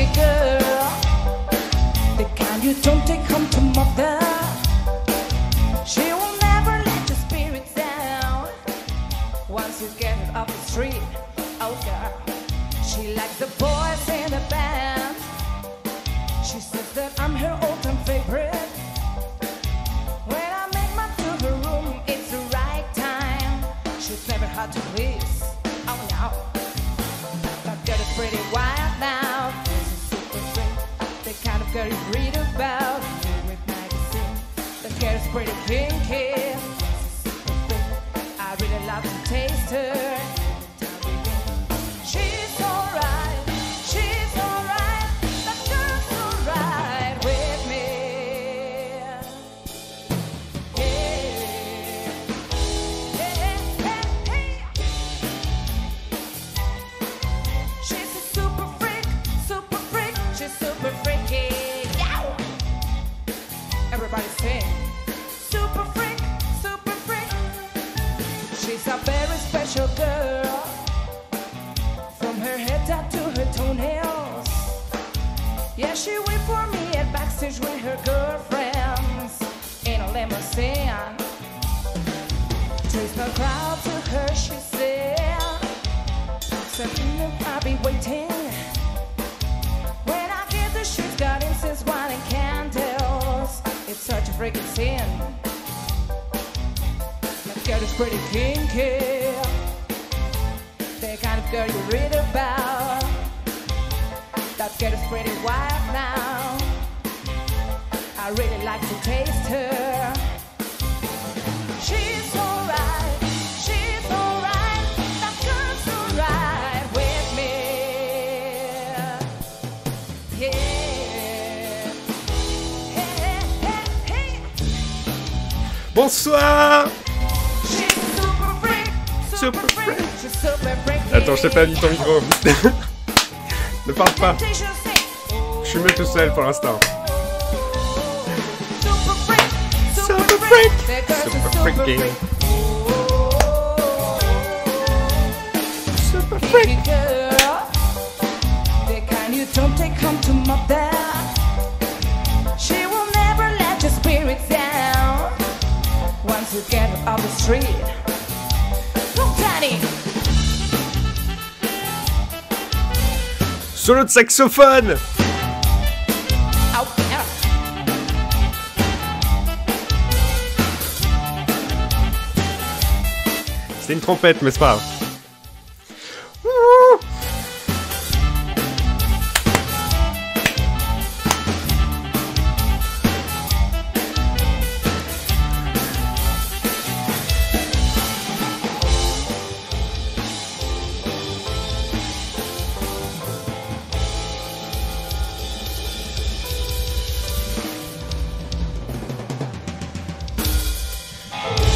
pretty girl, the kind you don't take home to mother. She will never let your spirits down once you get her off the street. Oh girl, she likes the boys in the band. She says that I'm her all-time favorite. When I make my to her room, it's the right time. She's never hard to please. Oh no, that girl is pretty wild now. She's a super freak, the kind of girl you read about in your magazine. That girl is pretty kinky. She's a super freak, I really love to taste her. She's alright, she's alright. That girl's alright with me. Yeah. Hey. She's a super freak, she's super freaky. Yeah. Everybody sing. Super freak. She's a very special girl. From her head down to her toenails. Yeah, she wait for me at backstage with her girlfriends in a limousine. There's no crowd to her, she said. Except I'll be waiting. When I get the she's got incense, wine and candles. It's such a freaking sin. That girl is pretty kinky. The kind of girl you read about. That girl is pretty wild now. I really like to taste her. She's alright, that girl's alright with me. Yeah. Hey. Bonsoir. She's super freak. She's super freaky. Attends, je t'ai pas mis ton micro. Ne parle pas. Je suis mieux tout seul pour l'instant. Super freak. Super freaky. Super freak. Girl, the kind you don't take home to mother. She will never let your spirits down once you get her off the street. Go, Daddy. Solo de saxophone. Oh, yeah. C'est une trompette, mais c'est pas grave.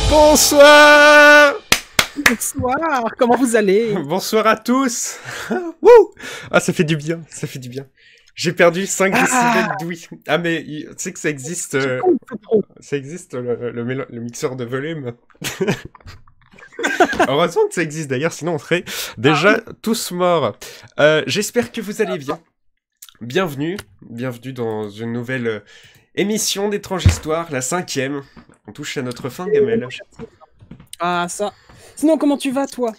Bonsoir. Bonsoir, comment vous allez? Bonsoir à tous. Wouh. Ah, ça fait du bien, J'ai perdu 5 décibels d'ouïe. Ah, mais tu sais que ça existe... ça existe, le mixeur de volume. Heureusement que ça existe d'ailleurs, sinon on serait déjà tous morts. J'espère que vous allez bien. Bienvenue dans une nouvelle émission d'Étrange Histoire, la 5e. On touche à notre fin, Gamel. Ah, ça. Sinon, comment tu vas, toi?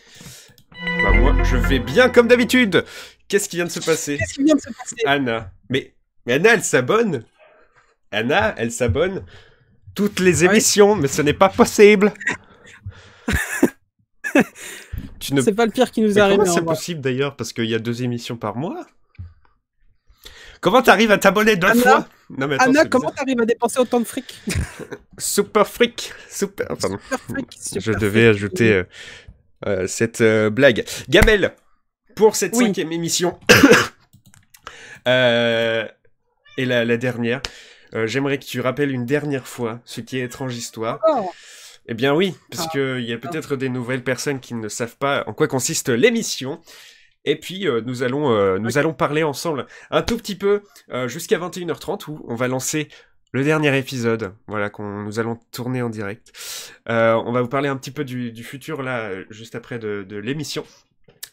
Bah moi, je vais bien comme d'habitude. Qu'est-ce qui vient de se passer? Anna. Mais Anna, elle s'abonne. Toutes les émissions, mais ce n'est pas possible. C'est pas le pire qui nous arrive. Comment c'est possible d'ailleurs? Parce qu'il y a 2 émissions par mois. Comment t'arrives à t'abonner 2 fois? Non, mais attends, Anna, comment t'arrives à dépenser autant de fric? Super fric. Pardon. Je Super devais fric. ajouter cette blague. Gamel, pour cette 5e émission, et la dernière, j'aimerais que tu rappelles une dernière fois ce qui est Étrange Histoire. Oh. Eh bien oui, parce qu'il y a peut-être des nouvelles personnes qui ne savent pas en quoi consiste l'émission. Et puis, nous allons parler ensemble un tout petit peu jusqu'à 21h30 où on va lancer le dernier épisode, voilà, nous allons tourner en direct. On va vous parler un petit peu du futur, là, juste après de l'émission.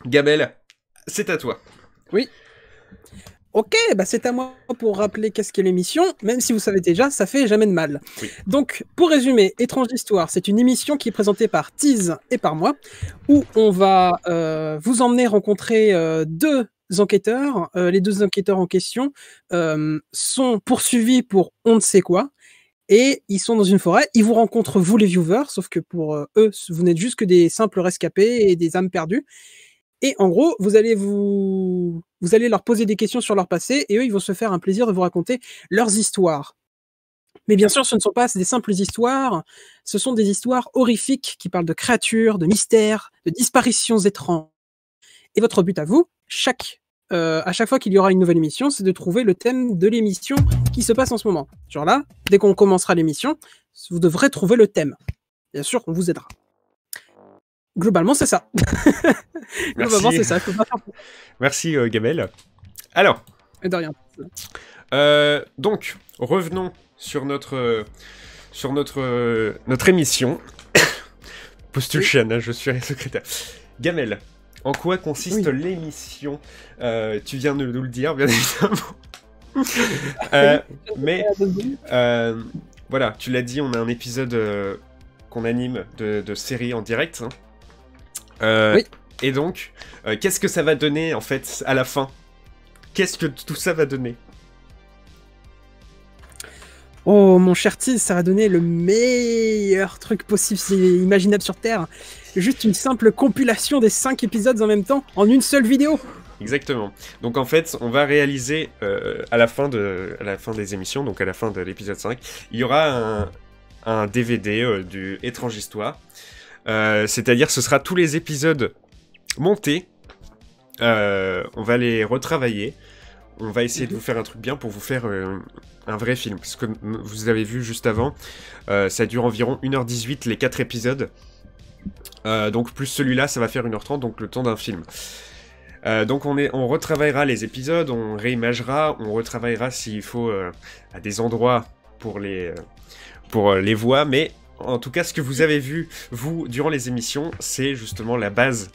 Gamel, c'est à toi. Oui. Ok, bah c'est à moi pour rappeler qu'est-ce qu'est l'émission, même si vous savez déjà, ça fait jamais de mal. Oui. Donc, pour résumer, Étrange Histoire, c'est une émission qui est présentée par Tease et par moi, où on va vous emmener rencontrer deux enquêteurs. Les deux enquêteurs en question sont poursuivis pour on ne sait quoi, et ils sont dans une forêt. Ils vous rencontrent, vous les viewers, sauf que pour eux, vous n'êtes juste que des simples rescapés et des âmes perdues. Et en gros, vous allez leur poser des questions sur leur passé et eux, ils vont se faire un plaisir de vous raconter leurs histoires. Mais bien sûr, ce ne sont pas des simples histoires, ce sont des histoires horrifiques qui parlent de créatures, de mystères, de disparitions étranges. Et votre but à vous, à chaque fois qu'il y aura une nouvelle émission, c'est de trouver le thème de l'émission qui se passe en ce moment. Genre là, dès qu'on commencera l'émission, vous devrez trouver le thème. Bien sûr, on vous aidera. Globalement, c'est ça. Globalement, c'est ça. Faut pas faire... Merci, Gamel. Alors. Et de rien. Donc, revenons sur notre émission. Postulchan, oui. Hein, je suis secrétaire. Gamel, en quoi consiste l'émission? Tu viens de nous le dire, bien évidemment. Mais voilà, tu l'as dit, on a un épisode qu'on anime de série en direct. Hein. Oui. Et donc, qu'est-ce que ça va donner, en fait, à la fin? Qu'est-ce que tout ça va donner? Oh, mon cher Tiz, ça va donner le meilleur truc possible, imaginable sur Terre. Juste une simple compilation des 5 épisodes en même temps, en une seule vidéo. Exactement. Donc, en fait, on va réaliser, à la fin des émissions, donc à la fin de l'épisode 5, il y aura un DVD du Étrange Histoire. C'est-à-dire ce sera tous les épisodes montés, on va les retravailler, on va essayer de vous faire un truc bien pour vous faire un vrai film, parce que vous avez vu juste avant, ça dure environ 1h18 les 4 épisodes, donc plus celui-là ça va faire 1h30, donc le temps d'un film. Donc on retravaillera les épisodes, on réimagera, on retravaillera s'il faut à des endroits pour les voix, mais en tout cas, ce que vous avez vu, vous, durant les émissions, c'est justement la base.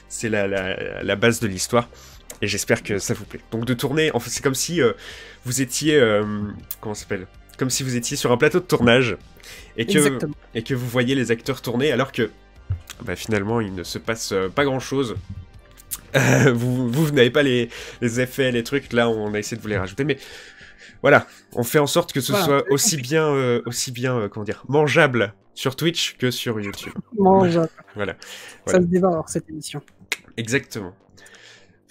C'est la base de l'histoire. Et j'espère que ça vous plaît. Donc de tourner, en fait, c'est comme si vous étiez... comment ça s'appelle? Comme si vous étiez sur un plateau de tournage. Et que vous voyez les acteurs tourner, alors que bah, finalement, il ne se passe pas grand-chose. Vous n'avez pas les effets, les trucs. Là, on a essayé de vous les rajouter. Mais... Voilà, on fait en sorte que ce soit aussi bien, comment dire, mangeable sur Twitch que sur YouTube. Mangeable. Voilà. Ça se dévore, cette émission. Exactement.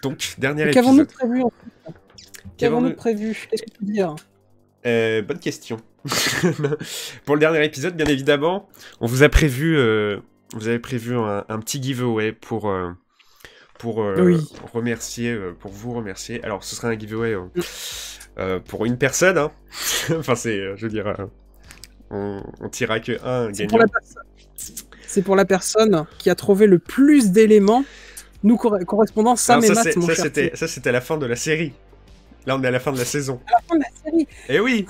Donc, dernier épisode. Qu'avons-nous prévu, en fait? Qu'avons-nous prévu? Qu'est-ce que tu peux dire? Bonne question. Pour le dernier épisode, bien évidemment, on vous a prévu, vous avez prévu un petit giveaway pour remercier, pour vous remercier. Alors, ce sera un giveaway... pour une personne, hein. Enfin, je veux dire, on tirera que un gagnant. C'est pour la personne qui a trouvé le plus d'éléments nous correspondant Sam et Matt, mon cher. Ça, c'était à la fin de la série. Là, on est à la fin de la saison. À la fin de la série. Eh oui.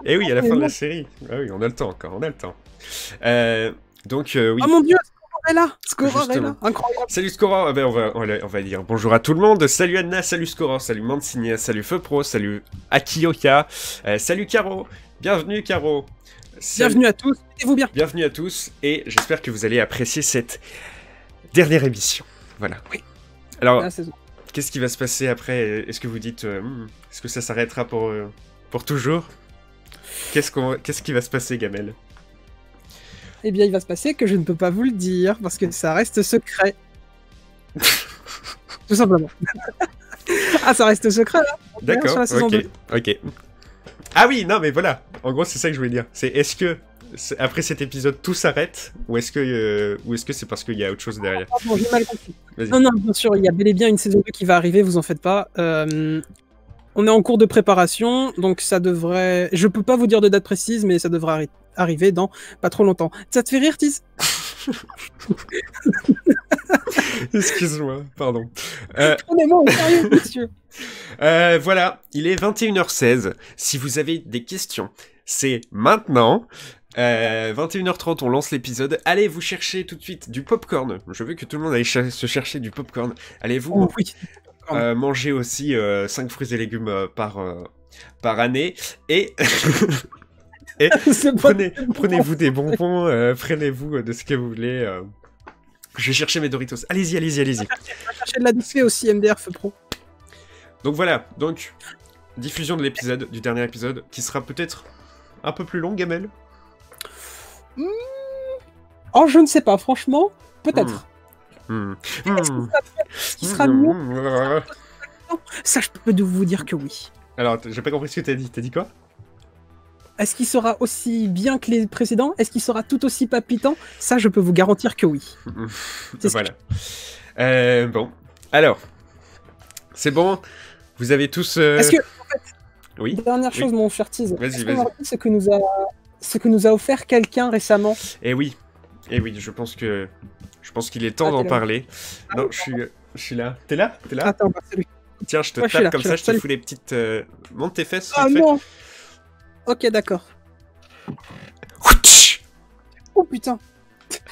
Et oui, à la fin de la série. Ah oui, on a le temps encore, on a le temps. Donc, oui. Oh mon Dieu, Scorer est là, incroyable. Salut Scorer, on va dire bonjour à tout le monde. Salut Anna, salut Scorer, salut Mancini, salut Feu Pro, salut Akioka, salut Caro, bienvenue Caro. Bienvenue à tous, mettez-vous bien. Bienvenue à tous, et j'espère que vous allez apprécier cette dernière émission. Voilà. Oui. Alors, qu'est-ce qui va se passer après? Est-ce que vous dites, est-ce que ça s'arrêtera pour toujours? Qu'est-ce qui va se passer, Gamel? Eh bien, il va se passer que je ne peux pas vous le dire, parce que ça reste secret. Tout simplement. Ah, ça reste secret, là? D'accord, ok. Ah oui, non, mais voilà. En gros, c'est ça que je voulais dire. C'est est-ce que, après cet épisode, tout s'arrête? Ou est-ce que c'est parce qu'il y a autre chose derrière? Bon, j'ai mal compris. Non, bien sûr, il y a bel et bien une saison 2 qui va arriver, vous en faites pas. On est en cours de préparation, donc ça devrait... Je peux pas vous dire de date précise, mais ça devrait arriver dans pas trop longtemps. Ça te fait rire, Tiz? Excuse-moi, pardon. Prenez-moi au sérieux, monsieur. Voilà, il est 21h16. Si vous avez des questions, c'est maintenant. 21h30, on lance l'épisode. Allez vous chercher tout de suite du popcorn. Je veux que tout le monde aille se chercher du popcorn. Allez-vous... Oh, oui. Mangez aussi 5 fruits et légumes par année. Et, et prenez-vous des bonbons, prenez-vous de ce que vous voulez. Je vais chercher mes Doritos. Allez-y. Chercher de la diffé aussi, MDR Feu Pro. Donc voilà, diffusion de l'épisode, du dernier épisode, qui sera peut-être un peu plus long, Gamel. Oh, je ne sais pas, franchement, peut-être. Est-ce qu'il sera mieux? Ça, je peux vous dire que oui. Alors, j'ai pas compris ce que t'as dit. T'as dit quoi? Est-ce qu'il sera aussi bien que les précédents? Est-ce qu'il sera tout aussi palpitant? Ça, je peux vous garantir que oui. Voilà. Bon. Alors, c'est bon. Vous avez tous... Est-ce que, en fait, oui. Dernière chose, mon cher Tiz. Vas-y. Ce que nous a offert quelqu'un récemment. Eh oui, je pense qu'il est temps d'en parler. Non, je suis là. T'es là? Attends, bah, c'est lui. Tiens, je te tape comme ça, je te fous les petites... Monte tes fesses. Ah non. Ok, d'accord. Oh putain.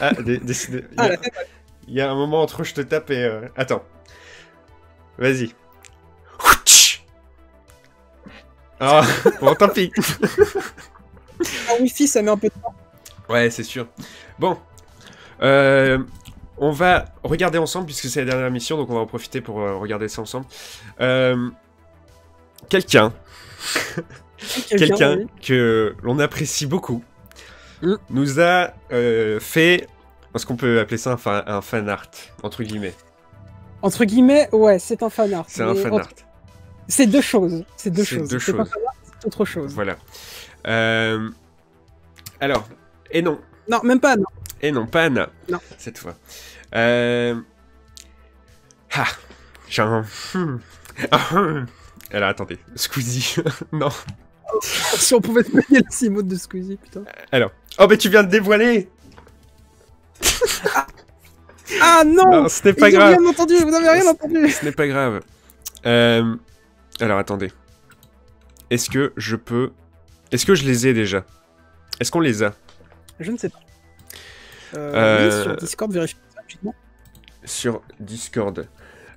Ah, il y a un moment entre je te tape et... Attends. Vas-y. Ah, bon, tant pis. Un wifi, ça met un peu de temps. Ouais, c'est sûr. Bon. On va regarder ensemble, puisque c'est la dernière mission, donc on va en profiter pour regarder ça ensemble. Quelqu'un Oui. que l'on apprécie beaucoup nous a fait... Est-ce qu'on peut appeler ça un fan art, entre guillemets? Entre guillemets, ouais, c'est un fan art. C'est un fan art. C'est deux choses. C'est deux choses. choses. Pas fan art, c'est autre chose. Voilà. Alors, et non. Non, même pas, non. Et non, pas Anna. Non. Cette fois. Alors, attendez. Squeezie. Non. Si on pouvait te payer le 6 mots de Squeezie, putain. Alors. Oh, mais tu viens de dévoiler. Ah non, non, ce n'est pas grave. Rien entendu, vous n'avez rien entendu. Ce n'est pas grave. Alors, attendez. Est-ce que je peux... Est-ce que je les ai déjà? Est-ce qu'on les a? Je ne sais pas. Oui, sur Discord, vérifie ça, logiquement. Sur Discord.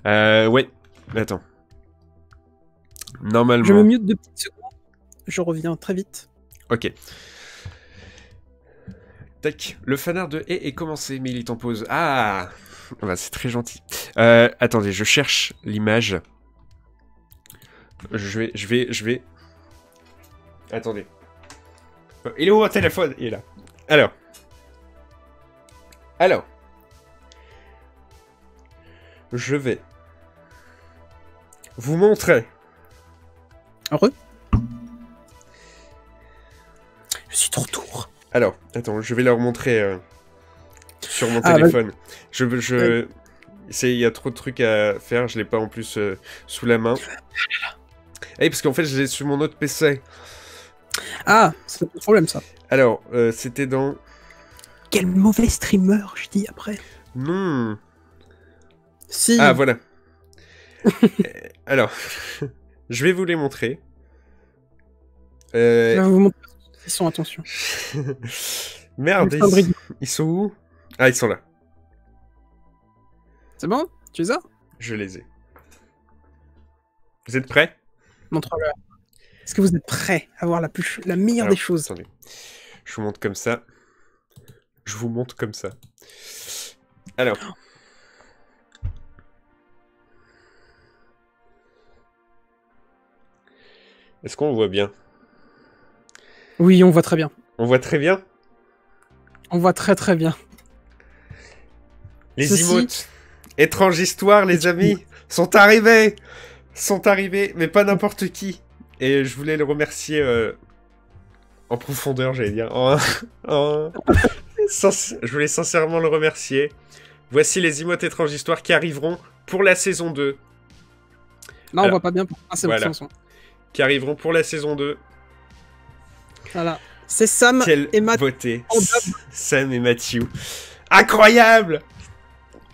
Ouais. Attends. Normalement... Je me mute 2 petites secondes. Je reviens très vite. Ok. Tac. Le fanart de Haie est commencé, mais il est en pause. Ah bah, c'est très gentil. Attendez, je cherche l'image. Je vais... Attendez. Il est où mon téléphone? Il est là. Alors. Je vais vous montrer. Heureux. Je suis de retour. Alors, attends, je vais leur montrer sur mon téléphone. Il y a trop de trucs à faire, je l'ai pas en plus sous la main. Eh, parce qu'en fait, je l'ai sur mon autre PC. Ah, c'est pas le problème, ça. Alors, c'était dans... Quel mauvais streamer, je dis après. Non. Si. Ah, voilà. Alors, je vais vous les montrer. Je vais vous montrer. Ils sont, attention. Merde, ils sont où? Ah, ils sont là. C'est bon? Tu les as? Je les ai. Vous êtes prêts? Montre-leur. Est-ce que vous êtes prêts à voir la meilleure des choses? Attendez. Je vous montre comme ça. Je vous montre comme ça. Alors. Est-ce qu'on voit bien? Oui, on voit très bien. On voit très bien? On voit très très bien. Les emotes. Étrange histoire, les amis, sont arrivés. Mais pas n'importe qui. Et je voulais le remercier en profondeur, j'allais dire. Je voulais sincèrement le remercier. Voici les emotes étranges histoires qui arriveront pour la saison 2. Là, on voit pas bien. Ah, c'est voilà. bon. Qui arriveront pour la saison 2. Voilà. C'est Sam et Mathieu. Beauté. Sam et Mathieu. Incroyable.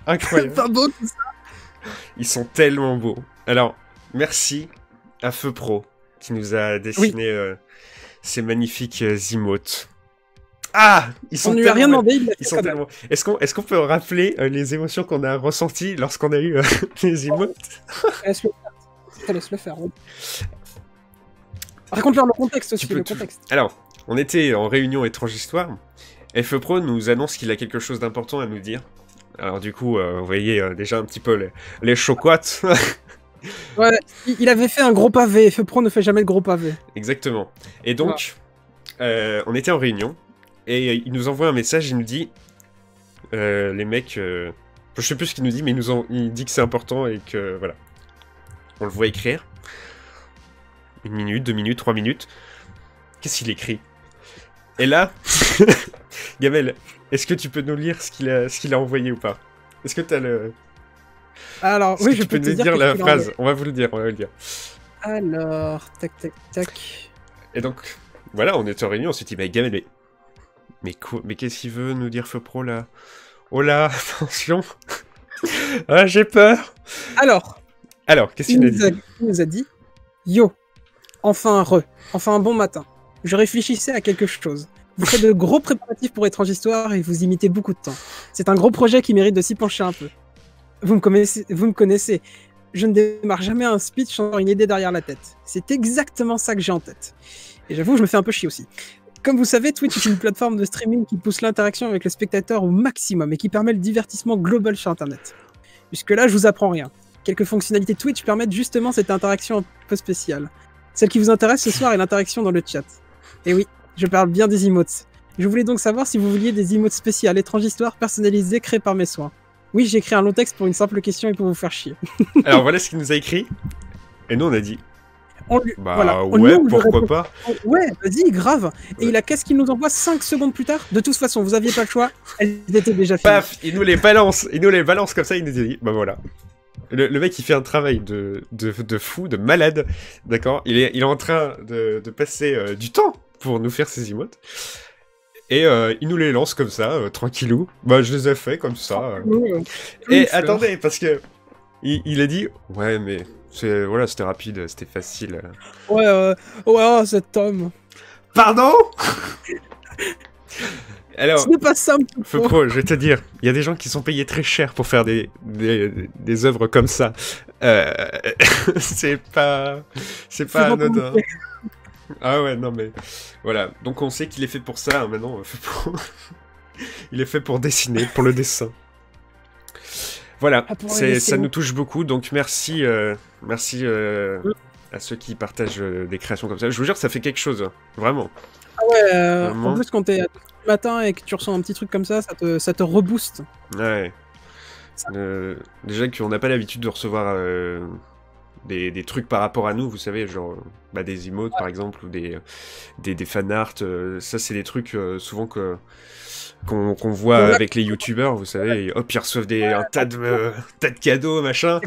Incroyable. Pas beau tout ça. Ils sont tellement beaux. Alors, merci à Feu Pro qui nous a dessiné ces magnifiques emotes. Ah, ils On sont ne lui a rien tellement... demandé, il l'a Ils fait sont quand même. tellement... Est-ce qu'on peut rappeler les émotions qu'on a ressenties lorsqu'on a eu les emotes? Laisse-le faire. Laisse-le faire. Oui. Raconte-leur le contexte aussi, le contexte. Alors, on était en réunion étrange histoire. FE Pro nous annonce qu'il a quelque chose d'important à nous dire. Alors du coup, vous voyez déjà un petit peu les chocottes. Ouais, il avait fait un gros pavé. Feu Pro ne fait jamais de gros pavé. Exactement. Et donc, on était en réunion. Et il nous envoie un message, il nous dit... les mecs... je sais plus ce qu'il nous dit, mais il dit que c'est important et que... Voilà. On le voit écrire. 1 minute, 2 minutes, 3 minutes. Qu'est-ce qu'il écrit? Et là... Gamel, est-ce que tu peux nous lire ce qu'il a envoyé ou pas? Est-ce que t'as le... Alors, oui, je tu peux peux te nous dire dire la phrase? On va vous le dire, on va le dire. Alors, tac, tac, tac. Et donc, voilà, on était en réunion, on s'est dit, bah Gamel, mais qu'est-ce qu'il veut nous dire Feu Pro là? Oh là, attention. Ah, j'ai peur. Alors, qu'est-ce qu'il a dit? il nous a dit, yo, enfin un bon matin. Je réfléchissais à quelque chose. Vous faites de gros préparatifs pour Étrange Histoire et vous imitez beaucoup de temps. C'est un gros projet qui mérite de s'y pencher un peu. Vous me connaissez. Je ne démarre jamais un speech sans une idée derrière la tête. C'est exactement ça que j'ai en tête. Et j'avoue, je me fais un peu chier aussi. Comme vous savez, Twitch est une plateforme de streaming qui pousse l'interaction avec le spectateur au maximum et qui permet le divertissement global sur Internet. Jusque-là, je vous apprends rien. Quelques fonctionnalités Twitch permettent justement cette interaction un peu spéciale. Celle qui vous intéresse ce soir est l'interaction dans le chat. Et oui, je parle bien des emotes. Je voulais donc savoir si vous vouliez des emotes spéciales, Étrange Histoire personnalisées créées par mes soins. Oui, j'ai écrit un long texte pour une simple question et pour vous faire chier. Alors voilà ce qu'il nous a écrit. Et nous on a dit... Bah voilà. ouais, pourquoi pas. Ouais, vas-y, grave. Ouais. Et il a qu'est-ce qu'il nous envoie 5 secondes plus tard? De toute façon, vous aviez pas le choix, elles étaient déjà finies. Paf, il nous les balance comme ça, il nous dit, bah voilà. Le mec il fait un travail de fou, de malade, d'accord, il est en train de passer du temps pour nous faire ses emotes. Et il nous les lance comme ça, tranquillou. Bah je les ai fait comme ça. Et attendez, parce que il a dit, ouais mais voilà, c'était rapide, c'était facile. Ouais, oh, cet homme. Pardon? Alors, ce n'est pas simple. Feu Pro, je vais te dire, il y a des gens qui sont payés très cher pour faire des œuvres comme ça. C'est pas anodin. Ah ouais, non mais... Voilà, donc on sait qu'il est fait pour ça, hein, maintenant, Feu Pro. Il est fait pour dessiner, pour le dessin. Voilà, ça nous touche beaucoup, donc merci à ceux qui partagent des créations comme ça. Je vous jure, ça fait quelque chose, vraiment. Ah ouais, en plus quand t'es le matin et que tu ressens un petit truc comme ça, ça te rebooste. Ouais. Déjà qu'on n'a pas l'habitude de recevoir des trucs par rapport à nous, vous savez, genre des emotes par exemple, ou des fanarts, ça c'est des trucs souvent qu'on voit avec les youtubeurs, vous savez, et hop, ils reçoivent un tas de cadeaux, machin.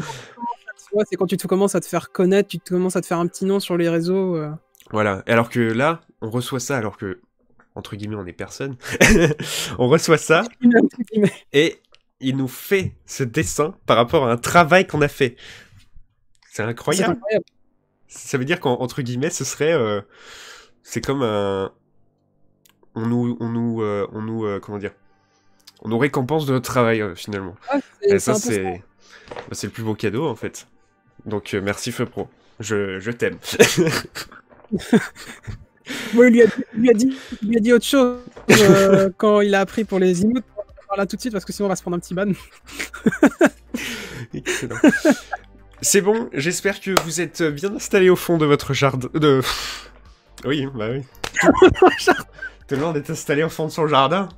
C'est quand tu commences à te faire connaître, tu commences à te faire un petit nom sur les réseaux. Voilà, alors que là, on reçoit ça, alors que, entre guillemets, on est personne. On reçoit ça, et il nous fait ce dessin par rapport à un travail qu'on a fait. C'est incroyable. Ça veut dire qu'entre guillemets, ce serait... c'est comme un... On nous comment dire? On nous récompense de notre travail, finalement. Ah, et ça, c'est le plus beau cadeau, en fait. Donc, merci Feu Pro. Je t'aime. Bon, il lui a dit autre chose quand il a appris pour les emotes. On va pas là tout de suite parce que sinon on va se prendre un petit ban. Excellent. C'est bon, j'espère que vous êtes bien installés au fond de votre jardin. Oui, bah oui. Tout le monde est installé au fond de son jardin.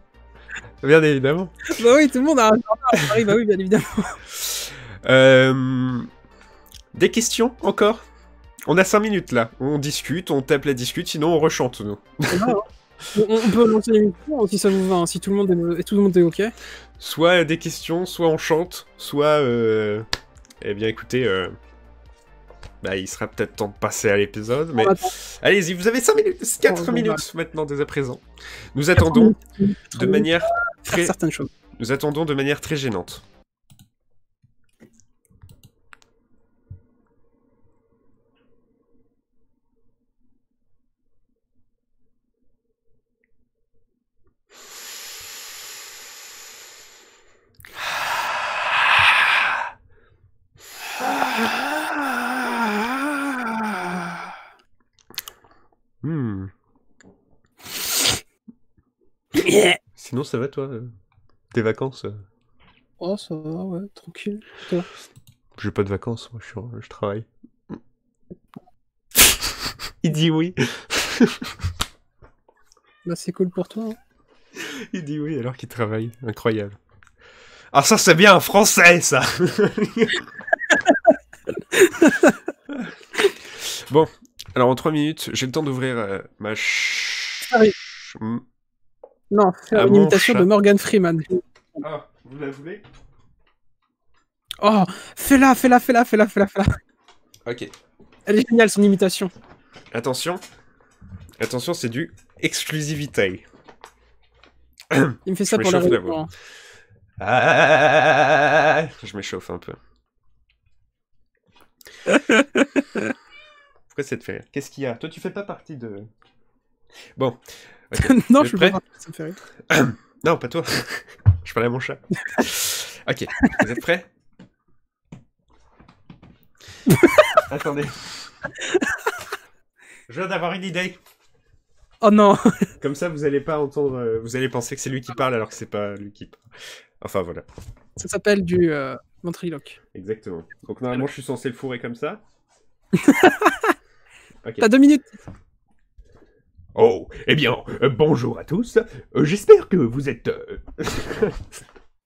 Bien évidemment. Bah oui, tout le monde a un jardin à Paris, bah oui, bien évidemment. Des questions encore? On a 5 minutes là. On discute, on tape la discute, sinon on rechante nous. On peut lancer l'émission si ça vous va, hein, si tout le monde est ok. Soit des questions, soit on chante, soit... Eh bien écoutez, il sera peut-être temps de passer à l'épisode, mais... Allez-y, vous avez 5 minutes, 4 minutes maintenant dès à présent. Nous attendons de manière très... certaines choses. Nous attendons de manière très gênante. Sinon, ça va, toi tes vacances Oh, ça va, ouais, tranquille. Toi. J'ai pas de vacances, moi, je travaille. Il dit oui. Bah, c'est cool pour toi. Hein. Il dit oui alors qu'il travaille. Incroyable. Ah, ça, c'est bien un français, ça. Bon, alors en 3 minutes, j'ai le temps d'ouvrir ma Allez. Non, faire Ah, une mon imitation chat. de Morgan Freeman. Ah, vous la voulez? Oh, fais-la. Ok. Elle est géniale, son imitation. Attention. Attention, c'est du exclusivité. Il me fait ça Je pour la m'échauffe la radio. voix. Ah, je m'échauffe un peu. Pourquoi ça te fait rire? Qu'est-ce qu'il y a? Toi, tu fais pas partie de... Bon. ok. Non, Vous je êtes peux prêts? pas. Ça me fait rire. Non, pas toi. Je parlais à mon chat. Ok, vous êtes prêts? Attendez. Je viens d'avoir une idée. Oh non. Comme ça, vous allez pas entendre... vous allez penser que c'est lui qui parle alors que c'est pas lui qui parle. Enfin, voilà. Ça s'appelle du ventriloque. Exactement. Donc, normalement, je suis censé le fourrer comme ça. Ok. T'as 2 minutes. Oh, eh bien, bonjour à tous. J'espère que vous êtes...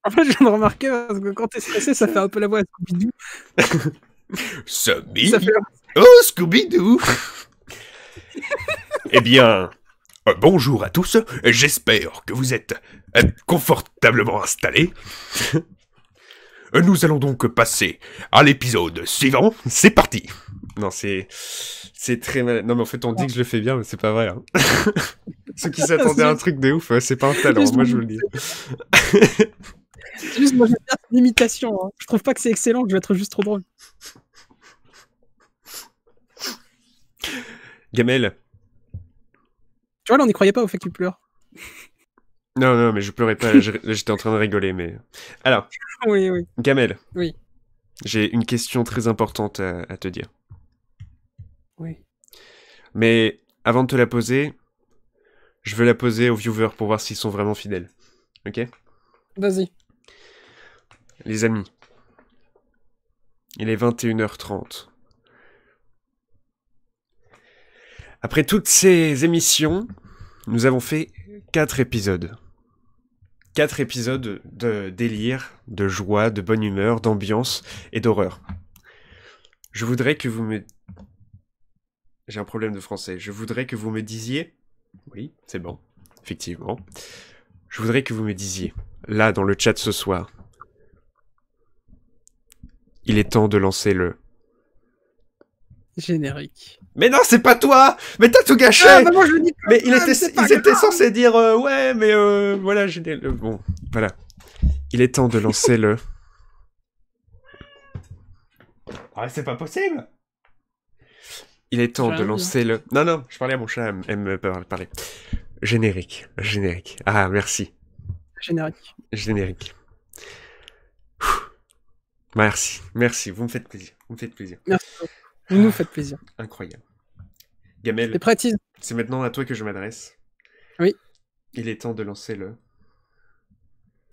En fait, je viens de remarquer parce que quand t'es stressé, ça fait un peu la voix à Scooby-Doo. Sammy. Ça fait Oh, Scooby-Doo. Eh bien, bonjour à tous. J'espère que vous êtes confortablement installés. Nous allons donc passer à l'épisode suivant. C'est parti. Non, c'est très mal. Non, mais en fait, on dit que je le fais bien, mais c'est pas vrai. Hein. Ceux qui s'attendaient à un truc de ouf, c'est pas un talent. Moi, je vous le dis. C'est juste, moi, j'aime bien son imitation. Hein. Je trouve pas que c'est excellent, que je vais être juste trop drôle. Gamel. Tu vois, là, on n'y croyait pas au fait que tu pleures. Non, non, mais je pleurais pas. J'étais en train de rigoler, mais. Alors, Oui, oui. Gamel. Oui. J'ai une question très importante à te dire. Oui. Mais avant de te la poser, je veux la poser aux viewers pour voir s'ils sont vraiment fidèles. Ok? Vas-y. Les amis, il est 21h30. Après toutes ces émissions, nous avons fait 4 épisodes. 4 épisodes de délire, de joie, de bonne humeur, d'ambiance et d'horreur. Je voudrais que vous me... J'ai un problème de français. Je voudrais que vous me disiez... Oui, c'est bon. Effectivement. Je voudrais que vous me disiez, là, dans le chat ce soir, il est temps de lancer le... Générique. Mais non, c'est pas toi! Mais t'as tout gâché! Ah, bah moi, je le dis comme Mais ça, ils étaient censés dire ouais, mais voilà, bon, voilà. Il est temps de lancer le... Ah, c'est pas possible! Il est temps J'ai de rien dit, lancer le... Non, non, je parlais à mon chat, elle me parlait. Générique, générique. Ah, merci. Générique. Générique. Merci, merci, vous me faites plaisir. Vous me faites plaisir. Merci. Vous nous faites plaisir. Incroyable. Gamel, T'es prêt, Tiz? c'est maintenant à toi que je m'adresse. Oui. Il est temps de lancer le...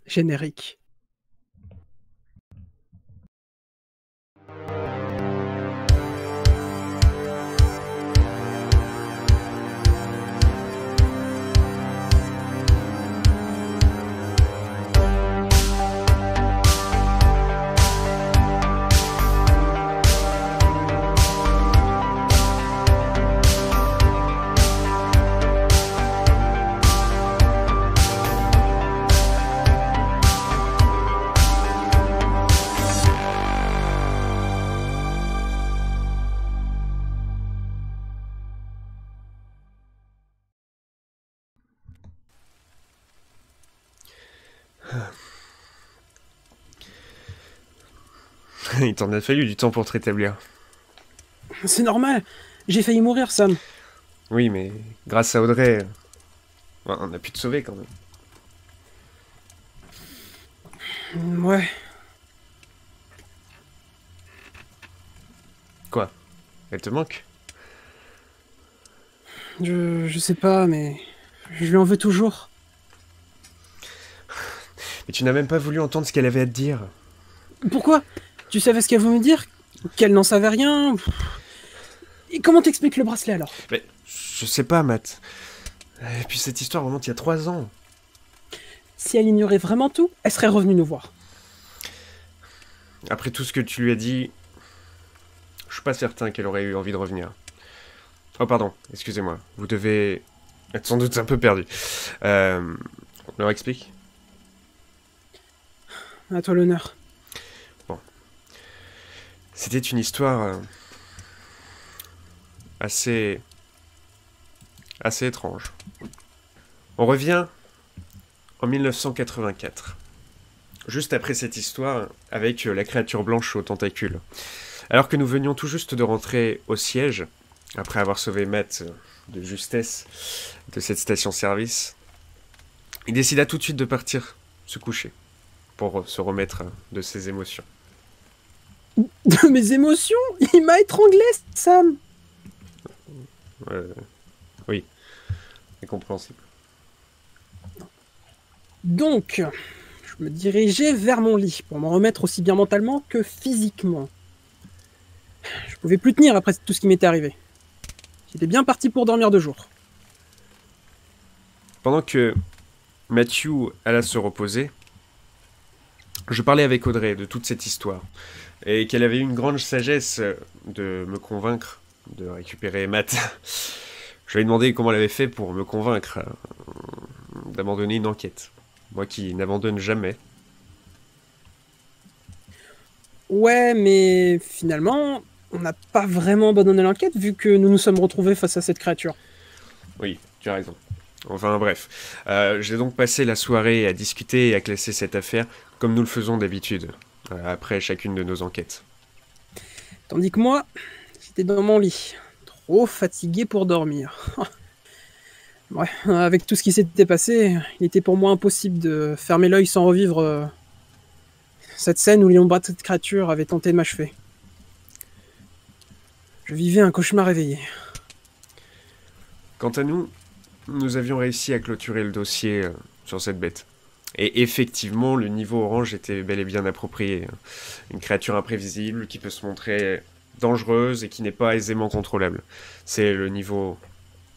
Générique. Il t'en a fallu du temps pour te rétablir. C'est normal. J'ai failli mourir, Sam. Oui, mais grâce à Audrey, on a pu te sauver quand même. Ouais. Quoi? Elle te manque? Je sais pas, mais je lui en veux toujours. Mais tu n'as même pas voulu entendre ce qu'elle avait à te dire. Pourquoi? Tu savais ce qu'elle voulait me dire? Qu'elle n'en savait rien? Et comment t'expliques le bracelet alors? Mais je sais pas, Matt. Et puis cette histoire remonte il y a 3 ans. Si elle ignorait vraiment tout, elle serait revenue nous voir. Après tout ce que tu lui as dit, je suis pas certain qu'elle aurait eu envie de revenir. Oh pardon, excusez-moi. Vous devez être sans doute un peu perdu. On leur explique? À toi l'honneur. C'était une histoire assez étrange. On revient en 1984. Juste après cette histoire avec la créature blanche aux tentacules. Alors que nous venions tout juste de rentrer au siège, après avoir sauvé Matt de justesse de cette station-service, il décida tout de suite de partir se coucher pour se remettre de ses émotions. De mes émotions? Il m'a étranglé, Sam! Oui, c'est compréhensible. Donc, je me dirigeais vers mon lit pour m'en remettre aussi bien mentalement que physiquement. Je pouvais plus tenir après tout ce qui m'était arrivé. J'étais bien parti pour dormir 2 jours. Pendant que Matthew alla se reposer, je parlais avec Audrey de toute cette histoire, et qu'elle avait eu une grande sagesse de me convaincre de récupérer Matt. Je lui ai demandé comment elle avait fait pour me convaincre d'abandonner une enquête. Moi qui n'abandonne jamais. Ouais, mais finalement, on n'a pas vraiment abandonné l'enquête vu que nous nous sommes retrouvés face à cette créature. Oui, tu as raison. Enfin bref, j'ai donc passé la soirée à discuter et à classer cette affaire comme nous le faisons d'habitude, après chacune de nos enquêtes. Tandis que moi, j'étais dans mon lit, trop fatigué pour dormir. Ouais, avec tout ce qui s'était passé, il était pour moi impossible de fermer l'œil sans revivre cette scène où l'ombre de cette créature avait tenté de m'achever. Je vivais un cauchemar éveillé. Quant à nous, nous avions réussi à clôturer le dossier sur cette bête. Et effectivement, le niveau orange était bel et bien approprié. Une créature imprévisible qui peut se montrer dangereuse et qui n'est pas aisément contrôlable. C'est le niveau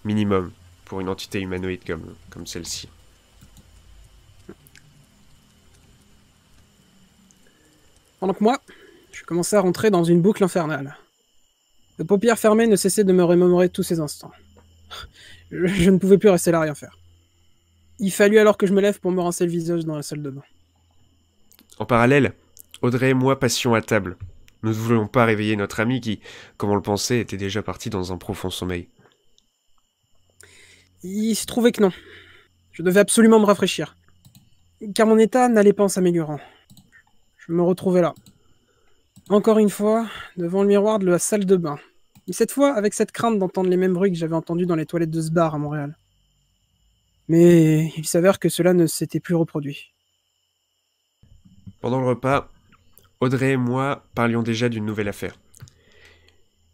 minimum pour une entité humanoïde comme celle-ci. Pendant que moi, je commençais à rentrer dans une boucle infernale. Les paupières fermées ne cessaient de me remémorer tous ces instants. Je ne pouvais plus rester là à rien faire. Il fallut alors que je me lève pour me rincer le visage dans la salle de bain. En parallèle, Audrey et moi passions à table. Nous ne voulions pas réveiller notre ami qui, comme on le pensait, était déjà parti dans un profond sommeil. Il se trouvait que non. Je devais absolument me rafraîchir. Car mon état n'allait pas en s'améliorant. Je me retrouvais là. Encore une fois, devant le miroir de la salle de bain. Et cette fois, avec cette crainte d'entendre les mêmes bruits que j'avais entendus dans les toilettes de ce bar à Montréal. Mais il s'avère que cela ne s'était plus reproduit. Pendant le repas, Audrey et moi parlions déjà d'une nouvelle affaire.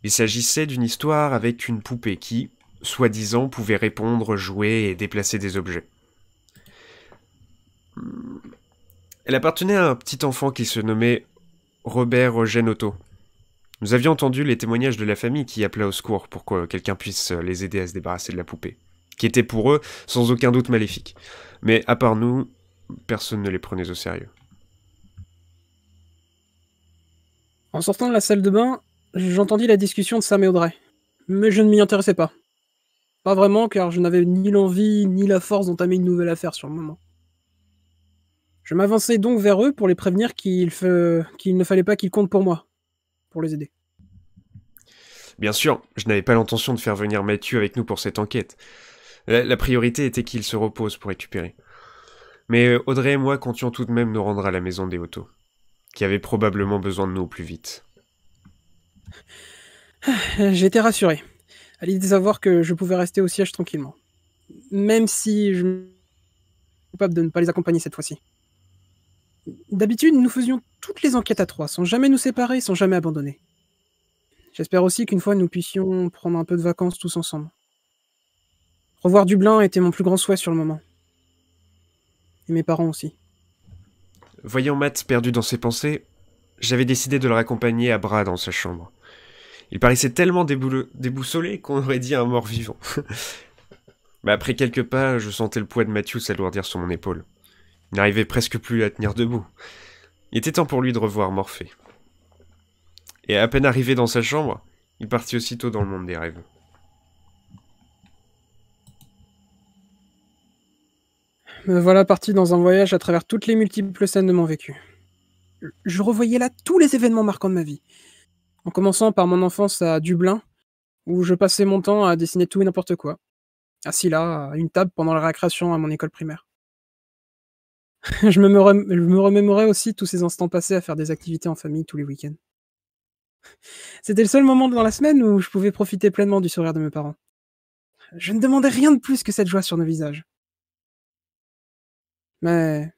Il s'agissait d'une histoire avec une poupée qui, soi-disant, pouvait répondre, jouer et déplacer des objets. Elle appartenait à un petit enfant qui se nommait Robert Eugène Otto. Nous avions entendu les témoignages de la famille qui appela au secours pour que quelqu'un puisse les aider à se débarrasser de la poupée, qui était pour eux sans aucun doute maléfique. Mais à part nous, personne ne les prenait au sérieux. En sortant de la salle de bain, j'entendis la discussion de Sam et Audrey. Mais je ne m'y intéressais pas. Pas vraiment, car je n'avais ni l'envie ni la force d'entamer une nouvelle affaire sur le moment. Je m'avançai donc vers eux pour les prévenir qu'il ne fallait pas qu'ils comptent pour moi, pour les aider. Bien sûr, je n'avais pas l'intention de faire venir Matthew avec nous pour cette enquête. La priorité était qu'il se repose pour récupérer. Mais Audrey et moi comptions tout de même nous rendre à la maison des Otto, qui avait probablement besoin de nous au plus vite. J'ai été rassuré, à l'idée de savoir que je pouvais rester au siège tranquillement. Même si je me coupable de ne pas les accompagner cette fois-ci. D'habitude, nous faisions toutes les enquêtes à 3, sans jamais nous séparer, sans jamais abandonner. J'espère aussi qu'une fois, nous puissions prendre un peu de vacances tous ensemble. Revoir Dublin était mon plus grand souhait sur le moment. Et mes parents aussi. Voyant Matt perdu dans ses pensées, j'avais décidé de le raccompagner à bras dans sa chambre. Il paraissait tellement déboussolé qu'on aurait dit un mort-vivant. Mais après quelques pas, je sentais le poids de Matthew s'alourdir sur mon épaule. Il n'arrivait presque plus à tenir debout. Il était temps pour lui de revoir Morphée. Et à peine arrivé dans sa chambre, il partit aussitôt dans le monde des rêves. Me voilà parti dans un voyage à travers toutes les multiples scènes de mon vécu. Je revoyais là tous les événements marquants de ma vie. En commençant par mon enfance à Dublin, où je passais mon temps à dessiner tout et n'importe quoi. Assis là, à une table pendant la récréation à mon école primaire. Je me remémorais aussi tous ces instants passés à faire des activités en famille tous les week-ends. C'était le seul moment dans la semaine où je pouvais profiter pleinement du sourire de mes parents. Je ne demandais rien de plus que cette joie sur nos visages. Mais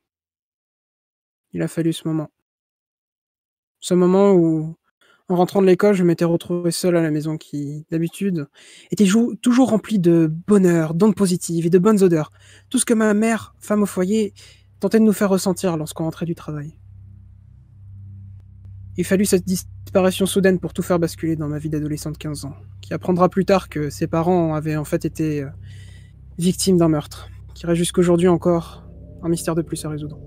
il a fallu ce moment. Ce moment où, en rentrant de l'école, je m'étais retrouvé seul à la maison qui, d'habitude, était toujours remplie de bonheur, d'ondes positives et de bonnes odeurs. Tout ce que ma mère, femme au foyer, tentait de nous faire ressentir lorsqu'on rentrait du travail. Il fallut cette disparition soudaine pour tout faire basculer dans ma vie d'adolescent de 15 ans, qui apprendra plus tard que ses parents avaient en fait été victimes d'un meurtre, qui reste jusqu'aujourd'hui encore un mystère de plus à résoudre.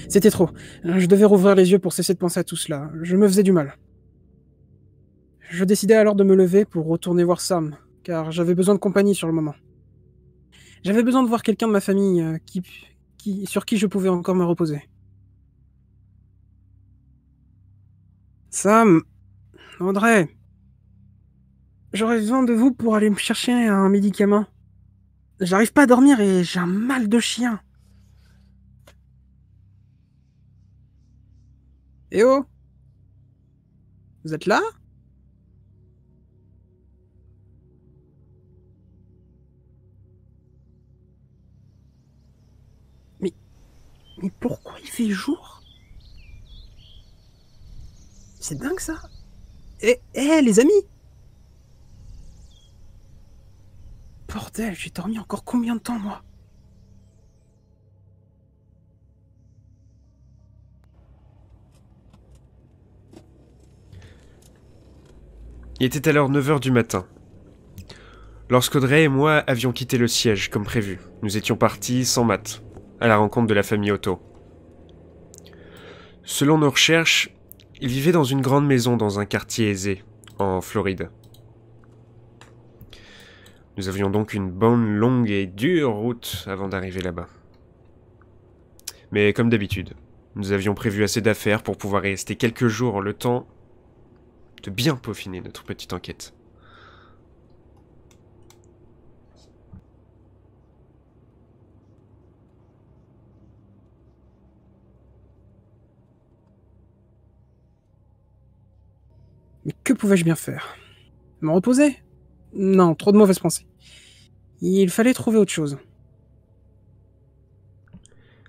C'était trop. Je devais rouvrir les yeux pour cesser de penser à tout cela. Je me faisais du mal. Je décidai alors de me lever pour retourner voir Sam, car j'avais besoin de compagnie sur le moment. J'avais besoin de voir quelqu'un de ma famille sur qui je pouvais encore me reposer. Sam, Audrey, j'aurais besoin de vous pour aller me chercher un médicament. J'arrive pas à dormir et j'ai un mal de chien. Eh oh! Vous êtes là? Mais pourquoi il fait jour? C'est dingue ça! Eh, les amis! Bordel, j'ai dormi encore combien de temps moi? Il était alors 9h du matin. Lorsqu'Audrey et moi avions quitté le siège, comme prévu, nous étions partis sans Matt, à la rencontre de la famille Otto. Selon nos recherches, il vivait dans une grande maison dans un quartier aisé, en Floride. Nous avions donc une bonne, longue et dure route avant d'arriver là-bas. Mais comme d'habitude, nous avions prévu assez d'affaires pour pouvoir y rester quelques jours, le temps de bien peaufiner notre petite enquête. Mais que pouvais-je bien faire? Me reposer? Non, trop de mauvaises pensées. Il fallait trouver autre chose.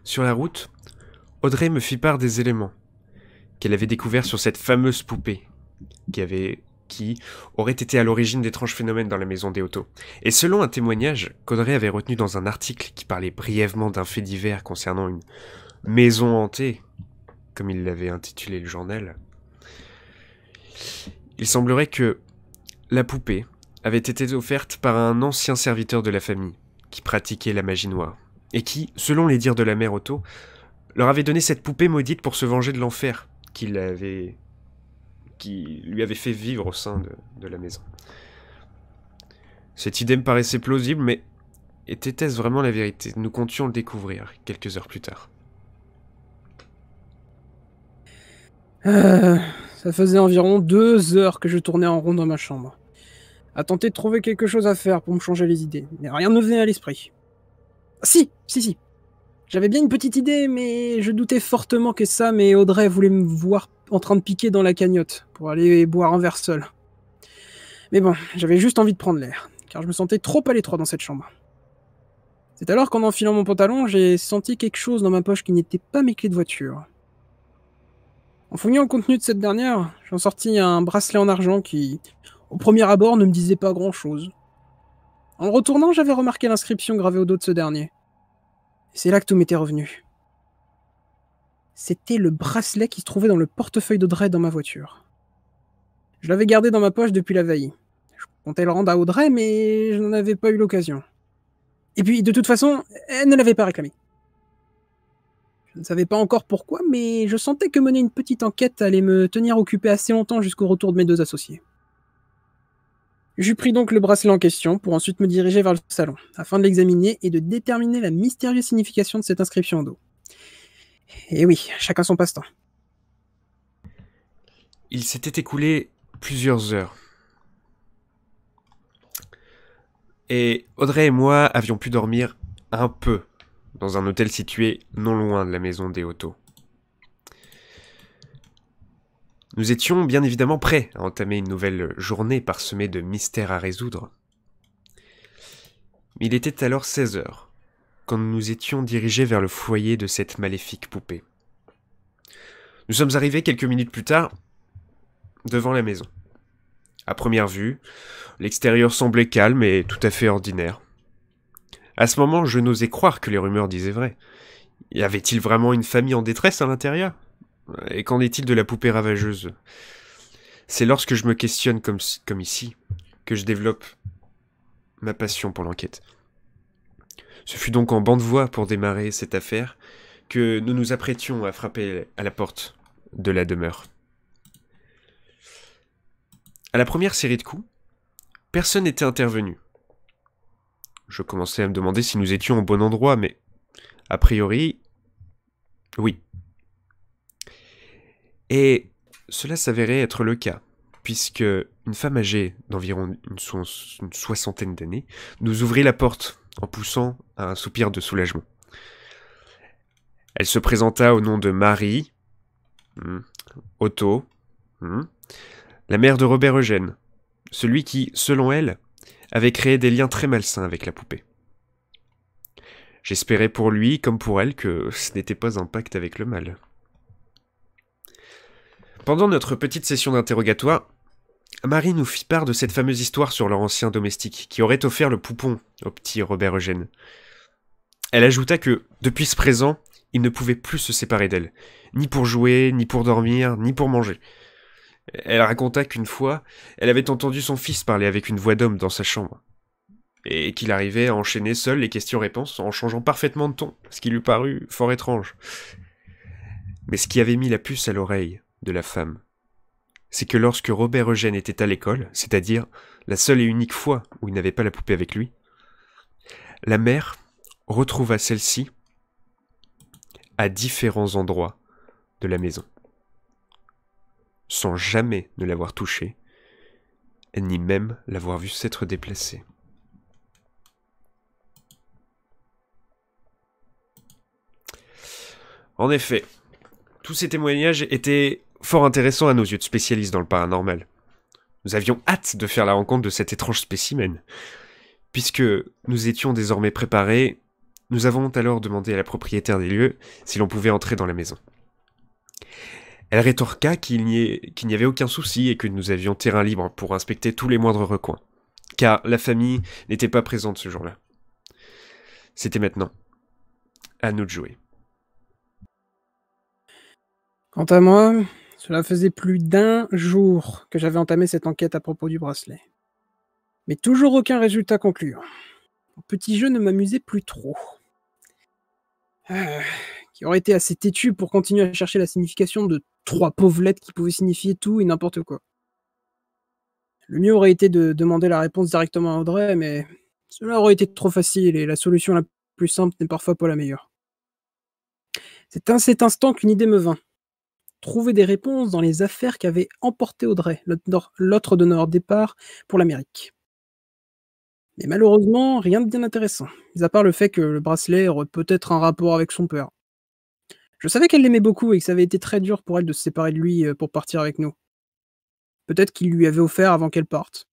Sur la route, Audrey me fit part des éléments qu'elle avait découverts sur cette fameuse poupée qui aurait été à l'origine d'étranges phénomènes dans la maison des Otto. Et selon un témoignage qu'Audrey avait retenu dans un article qui parlait brièvement d'un fait divers concernant une maison hantée, comme il l'avait intitulé le journal, il semblerait que la poupée avait été offerte par un ancien serviteur de la famille qui pratiquait la magie noire et qui, selon les dires de la mère Otto, leur avait donné cette poupée maudite pour se venger de l'enfer qui lui avait fait vivre au sein de la maison. Cette idée me paraissait plausible, mais était-ce vraiment la vérité? Nous comptions le découvrir quelques heures plus tard. Ça faisait environ 2 heures que je tournais en rond dans ma chambre, à tenter de trouver quelque chose à faire pour me changer les idées, mais rien ne me venait à l'esprit. Si. J'avais bien une petite idée, mais je doutais fortement que Sam et Audrey voulaient me voir en train de piquer dans la cagnotte pour aller boire un verre seul. Mais bon, j'avais juste envie de prendre l'air, car je me sentais trop à l'étroit dans cette chambre. C'est alors qu'en enfilant mon pantalon, j'ai senti quelque chose dans ma poche qui n'était pas mes clés de voiture. En fouillant le contenu de cette dernière, j'en sortis un bracelet en argent qui, au premier abord, ne me disait pas grand-chose. En le retournant, j'avais remarqué l'inscription gravée au dos de ce dernier. Et c'est là que tout m'était revenu. C'était le bracelet qui se trouvait dans le portefeuille d'Audrey dans ma voiture. Je l'avais gardé dans ma poche depuis la veille. Je comptais le rendre à Audrey, mais je n'en avais pas eu l'occasion. Et puis, de toute façon, elle ne l'avait pas réclamé. Je ne savais pas encore pourquoi, mais je sentais que mener une petite enquête allait me tenir occupé assez longtemps jusqu'au retour de mes 2 associés. J'eus pris donc le bracelet en question pour ensuite me diriger vers le salon, afin de l'examiner et de déterminer la mystérieuse signification de cette inscription au dos. Et oui, chacun son passe-temps. Il s'était écoulé plusieurs heures. Et Audrey et moi avions pu dormir un peu dans un hôtel situé non loin de la maison des Otto. Nous étions bien évidemment prêts à entamer une nouvelle journée parsemée de mystères à résoudre. Il était alors 16 heures, quand nous nous étions dirigés vers le foyer de cette maléfique poupée. Nous sommes arrivés quelques minutes plus tard devant la maison. À première vue, l'extérieur semblait calme et tout à fait ordinaire. À ce moment, je n'osais croire que les rumeurs disaient vrai. Y avait-il vraiment une famille en détresse à l'intérieur ? Et qu'en est-il de la poupée ravageuse ? C'est lorsque je me questionne comme ici que je développe ma passion pour l'enquête. Ce fut donc en banc de voix pour démarrer cette affaire que nous nous apprêtions à frapper à la porte de la demeure. À la première série de coups, personne n'était intervenu. Je commençais à me demander si nous étions au bon endroit, mais a priori, oui. Et cela s'avérait être le cas, puisque une femme âgée d'environ une soixantaine d'années nous ouvrit la porte en poussant un soupir de soulagement. Elle se présenta au nom de Marie, Otto, la mère de Robert Eugène, celui qui, selon elle, avait créé des liens très malsains avec la poupée. J'espérais pour lui, comme pour elle, que ce n'était pas un pacte avec le mal. Pendant notre petite session d'interrogatoire, Marie nous fit part de cette fameuse histoire sur leur ancien domestique, qui aurait offert le poupon au petit Robert Eugène. Elle ajouta que, depuis ce présent, il ne pouvait plus se séparer d'elle, ni pour jouer, ni pour dormir, ni pour manger. Elle raconta qu'une fois, elle avait entendu son fils parler avec une voix d'homme dans sa chambre, et qu'il arrivait à enchaîner seul les questions-réponses en changeant parfaitement de ton, ce qui lui parut fort étrange. Mais ce qui avait mis la puce à l'oreille de la femme, c'est que lorsque Robert Eugène était à l'école, c'est-à-dire la seule et unique fois où il n'avait pas la poupée avec lui, la mère retrouva celle-ci à différents endroits de la maison, sans jamais ne l'avoir touchée, ni même l'avoir vue s'être déplacée. En effet, tous ces témoignages étaient fort intéressants à nos yeux de spécialistes dans le paranormal. Nous avions hâte de faire la rencontre de cet étrange spécimen. Puisque nous étions désormais préparés, nous avons alors demandé à la propriétaire des lieux si l'on pouvait entrer dans la maison. Elle rétorqua qu'il n'y avait aucun souci et que nous avions terrain libre pour inspecter tous les moindres recoins, car la famille n'était pas présente ce jour-là. C'était maintenant à nous de jouer. Quant à moi, cela faisait plus d'1 jour que j'avais entamé cette enquête à propos du bracelet. Mais toujours aucun résultat concluant. Mon petit jeu ne m'amusait plus trop. Qui aurait été assez têtu pour continuer à chercher la signification de 3 pauvres lettres qui pouvaient signifier tout et n'importe quoi. Le mieux aurait été de demander la réponse directement à Audrey, mais cela aurait été trop facile et la solution la plus simple n'est parfois pas la meilleure. C'est à cet instant qu'une idée me vint. Trouver des réponses dans les affaires qu'avait emporté Audrey, l'autre de notre départ pour l'Amérique. Mais malheureusement, rien de bien intéressant, mis à part le fait que le bracelet aurait peut-être un rapport avec son père. Je savais qu'elle l'aimait beaucoup et que ça avait été très dur pour elle de se séparer de lui pour partir avec nous. Peut-être qu'il lui avait offert avant qu'elle parte.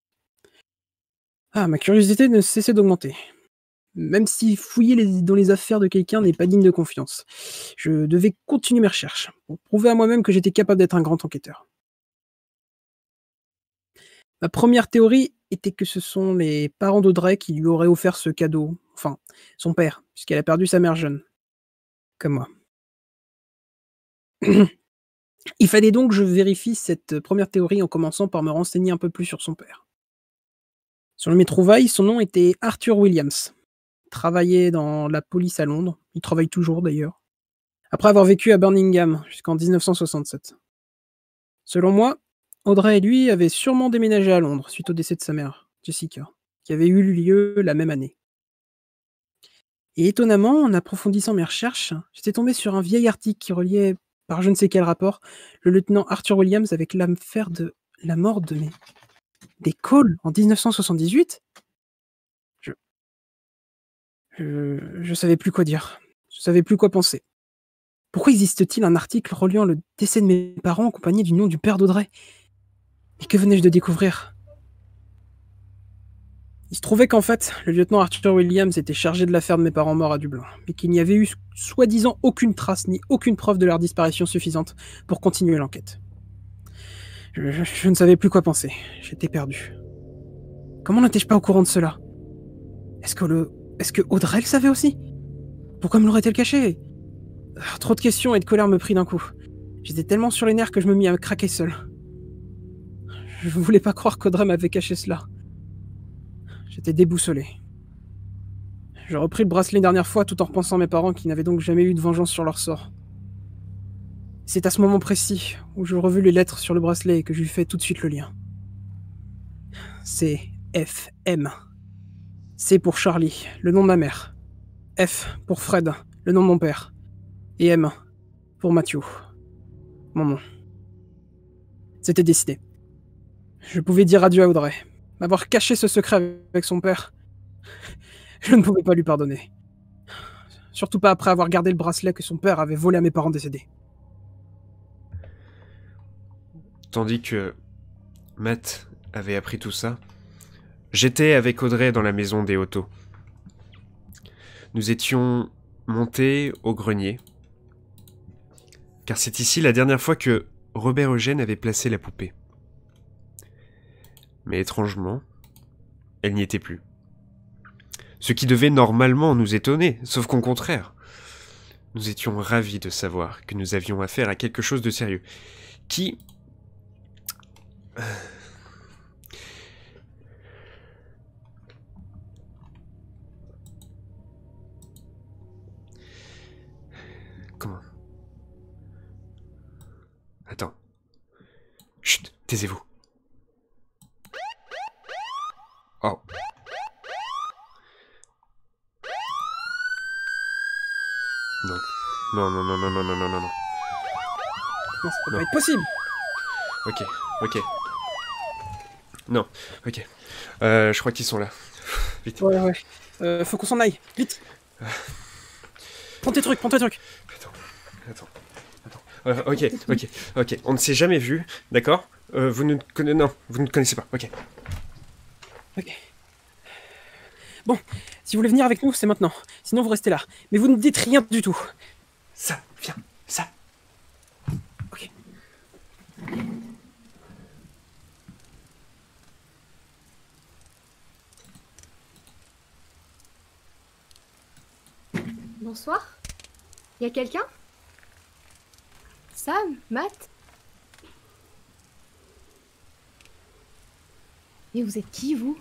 Ah, ma curiosité ne cessait d'augmenter. Même si fouiller dans les affaires de quelqu'un n'est pas digne de confiance, je devais continuer mes recherches pour prouver à moi-même que j'étais capable d'être un grand enquêteur. Ma première théorie était que ce sont les parents d'Audrey qui lui auraient offert ce cadeau, enfin, son père, puisqu'elle a perdu sa mère jeune, comme moi. Il fallait donc que je vérifie cette première théorie en commençant par me renseigner un peu plus sur son père. Selon mes trouvailles, son nom était Arthur Williams. Il travaillait dans la police à Londres. Il travaille toujours d'ailleurs. Après avoir vécu à Birmingham jusqu'en 1967. Selon moi, Audrey et lui avaient sûrement déménagé à Londres suite au décès de sa mère, Jessica, qui avait eu lieu la même année. Et étonnamment, en approfondissant mes recherches, j'étais tombé sur un vieil article qui reliait, par je ne sais quel rapport, le lieutenant Arthur Williams avec l'affaire de la mort de des Cole en 1978. Je savais plus quoi dire. Je savais plus quoi penser. Pourquoi existe-t-il un article reliant le décès de mes parents accompagné du nom du père d'Audrey? Et que venais-je de découvrir? Il se trouvait qu'en fait, le lieutenant Arthur Williams était chargé de l'affaire de mes parents morts à Dublin, mais qu'il n'y avait eu soi-disant aucune trace ni aucune preuve de leur disparition suffisante pour continuer l'enquête. Je ne savais plus quoi penser. J'étais perdu. Comment n'étais-je pas au courant de cela? Est-ce que Audrey le savait aussi? Pourquoi me l'aurait-elle caché? Trop de questions et de colère me prit d'un coup. J'étais tellement sur les nerfs que je me mis à craquer seul. Je ne voulais pas croire qu'Audrey m'avait caché cela. J'étais déboussolé. Je repris le bracelet une dernière fois tout en repensant à mes parents qui n'avaient donc jamais eu de vengeance sur leur sort. C'est à ce moment précis où je revis les lettres sur le bracelet et que je lui fais tout de suite le lien. C'est F.M. C pour Charlie, le nom de ma mère. F pour Fred, le nom de mon père. Et M pour Matthew, mon nom. C'était décidé. Je pouvais dire adieu à Audrey. M'avoir caché ce secret avec son père, je ne pouvais pas lui pardonner. Surtout pas après avoir gardé le bracelet que son père avait volé à mes parents décédés. Tandis que Matt avait appris tout ça, j'étais avec Audrey dans la maison des Otto. Nous étions montés au grenier, car c'est ici la dernière fois que Robert Eugène avait placé la poupée. Mais étrangement, elle n'y était plus. Ce qui devait normalement nous étonner, sauf qu'au contraire, nous étions ravis de savoir que nous avions affaire à quelque chose de sérieux, qui... Comment? Attends. Chut, taisez-vous. Oh. Non. Non, non, non, non, non, non, non, non, non. Non, ça peut Non. pas être possible. Ok, ok. Non, ok. Je crois qu'ils sont là. Vite. Ouais. Faut qu'on s'en aille, vite. Prends tes trucs. Attends. Ok. On ne s'est jamais vu, d'accord? Vous ne connaissez pas, ok. Ok. Bon, si vous voulez venir avec nous, c'est maintenant. Sinon, vous restez là. Mais vous ne dites rien du tout. Ça, viens, ça. Ok. Bonsoir. Y a quelqu'un? Sam? Matt? Mais vous êtes qui, vous?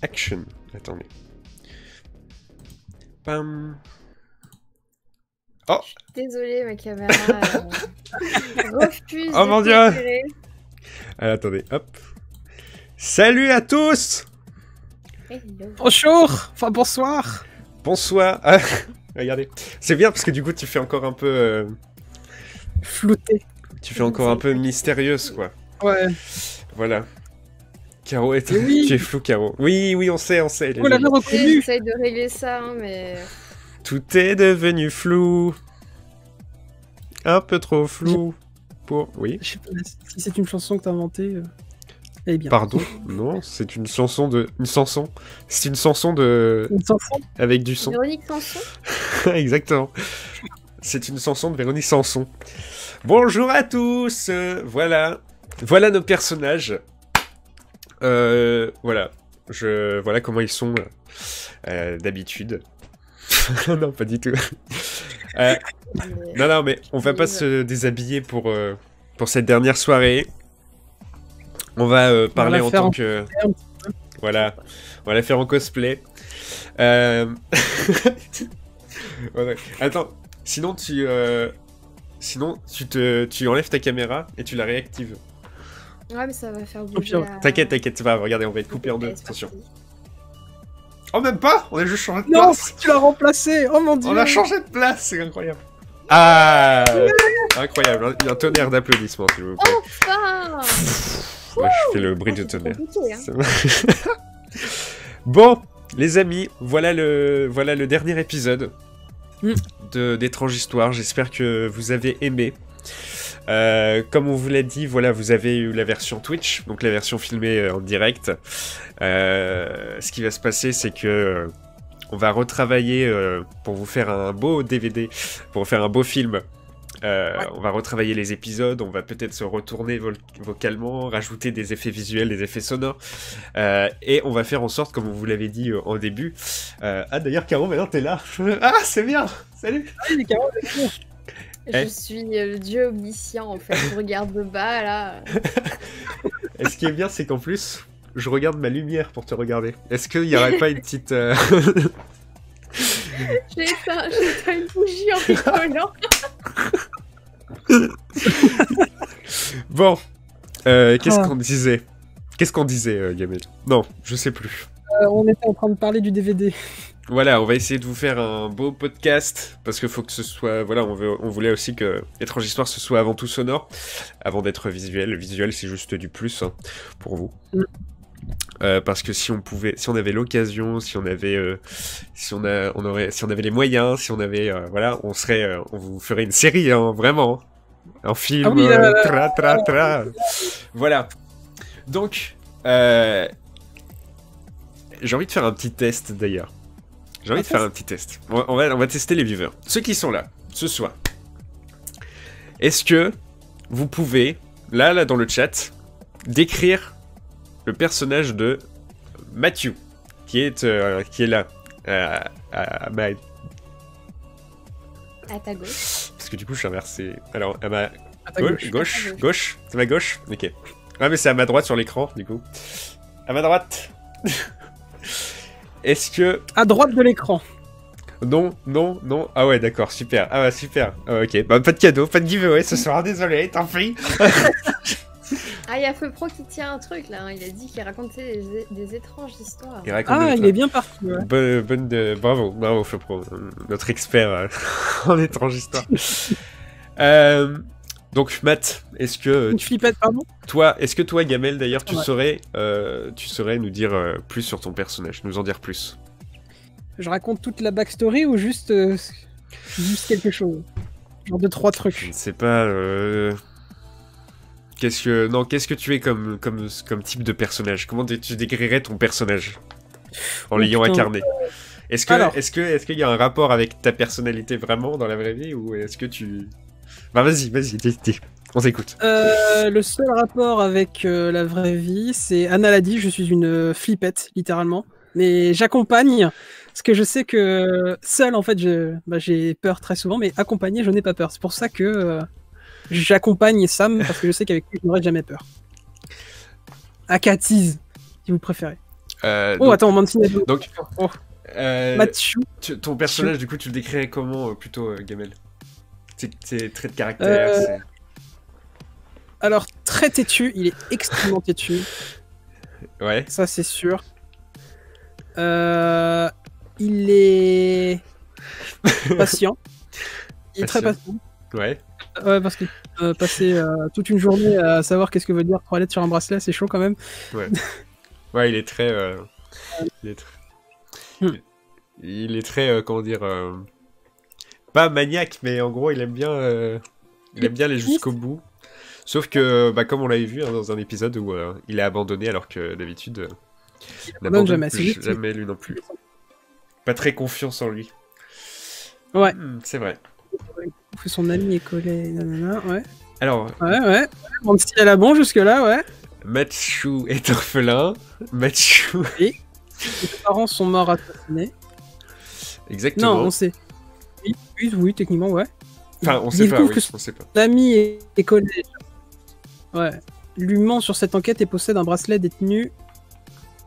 Action. Attendez. Pam. Oh. Désolée, ma caméra refuse Oh de mon Dieu. capturer. Allez, attendez, hop. Salut à tous. Hello. Bonjour. Enfin, bonsoir. Bonsoir. Ah, regardez. C'est bien parce que du coup, tu fais encore un peu... Flouté. Tu fais encore un peu mystérieuse, quoi. Ouais. Voilà. Caro est... Oui. Tu es flou, Caro. Oui, on sait. les Vous l'avez amis. reconnu. J'essaye de régler ça, hein, mais... Tout est devenu flou. Un peu trop flou. pour... Oui. Je sais pas si c'est une chanson que t'as inventée. Elle est bien. Pardon. Non, c'est une chanson de... Une chanson. C'est une chanson de... Une chanson. Avec du son. Véronique Sanson. Exactement. C'est une chanson de Véronique Sanson. Bonjour à tous. Voilà. Voilà nos personnages. Voilà. Voilà comment ils sont d'habitude. Non, pas du tout. Non, mais on va pas se déshabiller pour cette dernière soirée. On va parler en tant que... Voilà. On va la faire en cosplay. Ouais. Attends. Sinon, tu enlèves ta caméra et tu la réactives. Ouais, mais ça va faire bouger la... T'inquiète, c'est pas grave. Regardez, on va être coupé en deux. Allez, c'est Attention. parti. Oh, même pas. On a juste changé de Non, place. tu l'as remplacé. Oh mon dieu. On a changé de place, c'est incroyable. Ah, incroyable. Un tonnerre d'applaudissements, s'il vous plaît. Enfin. Là, je fais le bruit de C'est tonnerre. compliqué, hein. Bon, les amis, voilà le dernier épisode d'Étrange Histoire. J'espère que vous avez aimé. Comme on vous l'a dit, voilà, vous avez eu la version Twitch, donc la version filmée en direct. Ce qui va se passer, c'est que on va retravailler pour vous faire un beau DVD, pour vous faire un beau film. On va retravailler les épisodes, on va peut-être se retourner vocalement, rajouter des effets visuels, des effets sonores, et on va faire en sorte, comme on vous l'avait dit en début. Ah d'ailleurs, Caro, maintenant t'es là. Ah, c'est bien. Salut. Allez, Caro, Je suis le dieu omniscient en fait. Je regarde de bas là. Et ce qui est bien, c'est qu'en plus, je regarde ma lumière pour te regarder. Est-ce qu'il n'y aurait pas une petite... J'ai éteint une bougie en rigolant. Bon, qu'est-ce qu'on disait, Gamel? Non, je sais plus. on était en train de parler du DVD. Voilà, on va essayer de vous faire un beau podcast, parce qu'il faut que ce soit... Voilà, on voulait aussi que Étrange Histoire, ce soit avant tout sonore, avant d'être visuel. Le visuel, c'est juste du plus, hein, pour vous. Parce que si on avait l'occasion, si on avait les moyens, si on avait, voilà, on vous ferait une série, hein, vraiment, un film, Ah oui, voilà. Donc, j'ai envie de faire un petit test d'ailleurs. J'ai envie de faire un petit test. On va tester les viewers. Ceux qui sont là ce soir. Est-ce que vous pouvez, là dans le chat, décrire le personnage de Matthew, qui est là, à ma... À ta gauche. Parce que du coup, je suis inversé. Alors, à ma À ta gauche. C'est ma gauche. Ok. Ah, mais c'est à ma droite sur l'écran, du coup. À ma droite. Est-ce que... À droite de l'écran. Non. Ah ouais, d'accord, super. Ah ouais, super. Ah, ok. Bah, pas de cadeau, pas de giveaway ce soir, désolé, tant pis. Ah, il y a Feu Pro qui tient un truc là. Hein. Il a dit qu'il racontait des étranges histoires. Il est bien parti. Ouais. Bravo, Feu Pro, notre expert en étrange histoire. Donc, Matt, est-ce que... Une flippette, pardon. Est-ce que toi, Gamel, d'ailleurs, tu saurais nous dire plus sur ton personnage, nous en dire plus? Je raconte toute la backstory ou juste quelque chose? Genre 2-3 trucs. Je ne sais pas... Qu'est-ce que tu es comme type de personnage? Comment tu décrirais ton personnage en l'ayant incarné? Est-ce qu'il y a un rapport avec ta personnalité vraiment dans la vraie vie, ou est-ce que tu... Bah vas-y, dis. On t'écoute. Le seul rapport avec la vraie vie, c'est Anna l'a dit, je suis une flippette, littéralement. Mais j'accompagne, parce que je sais que seul, en fait, j'ai peur très souvent, mais accompagné, je n'ai pas peur. C'est pour ça que j'accompagne Sam, parce que je sais qu'avec lui, je n'aurai jamais peur. Akatiz, si vous préférez. Attends, Mancini. Donc, Mathieu. Ton personnage, du coup, tu le décrirais comment, plutôt, Gamel? Tes traits de caractère, Alors, très têtu, il est extrêmement têtu. Ouais. Ça, c'est sûr. Il est patient. Il est très patient. Ouais. Ouais, parce que passer toute une journée à savoir qu'est-ce que veut dire 3 lettres sur un bracelet, c'est chaud quand même. Ouais. Ouais, il est très... Il est très, comment dire... Pas maniaque, mais en gros, il aime bien aller jusqu'au bout. Sauf que, bah, comme on l'avait vu hein, dans un épisode où il a abandonné alors que d'habitude, il n'abandonne jamais, c'est juste- jamais lui non plus. Pas très confiance en lui. Ouais. C'est vrai. Son ami est collé, nanana, ouais. Alors, Ouais. Bon, si elle a bon jusque-là, ouais. Matshu est orphelin. Matshu. Les parents sont morts assassinés. Exactement. Non, on sait. Oui, techniquement, ouais. Enfin, on Il sait pas, découvre oui, que on sait pas. son ami est collé. Ouais. Lui ment sur cette enquête et possède un bracelet détenu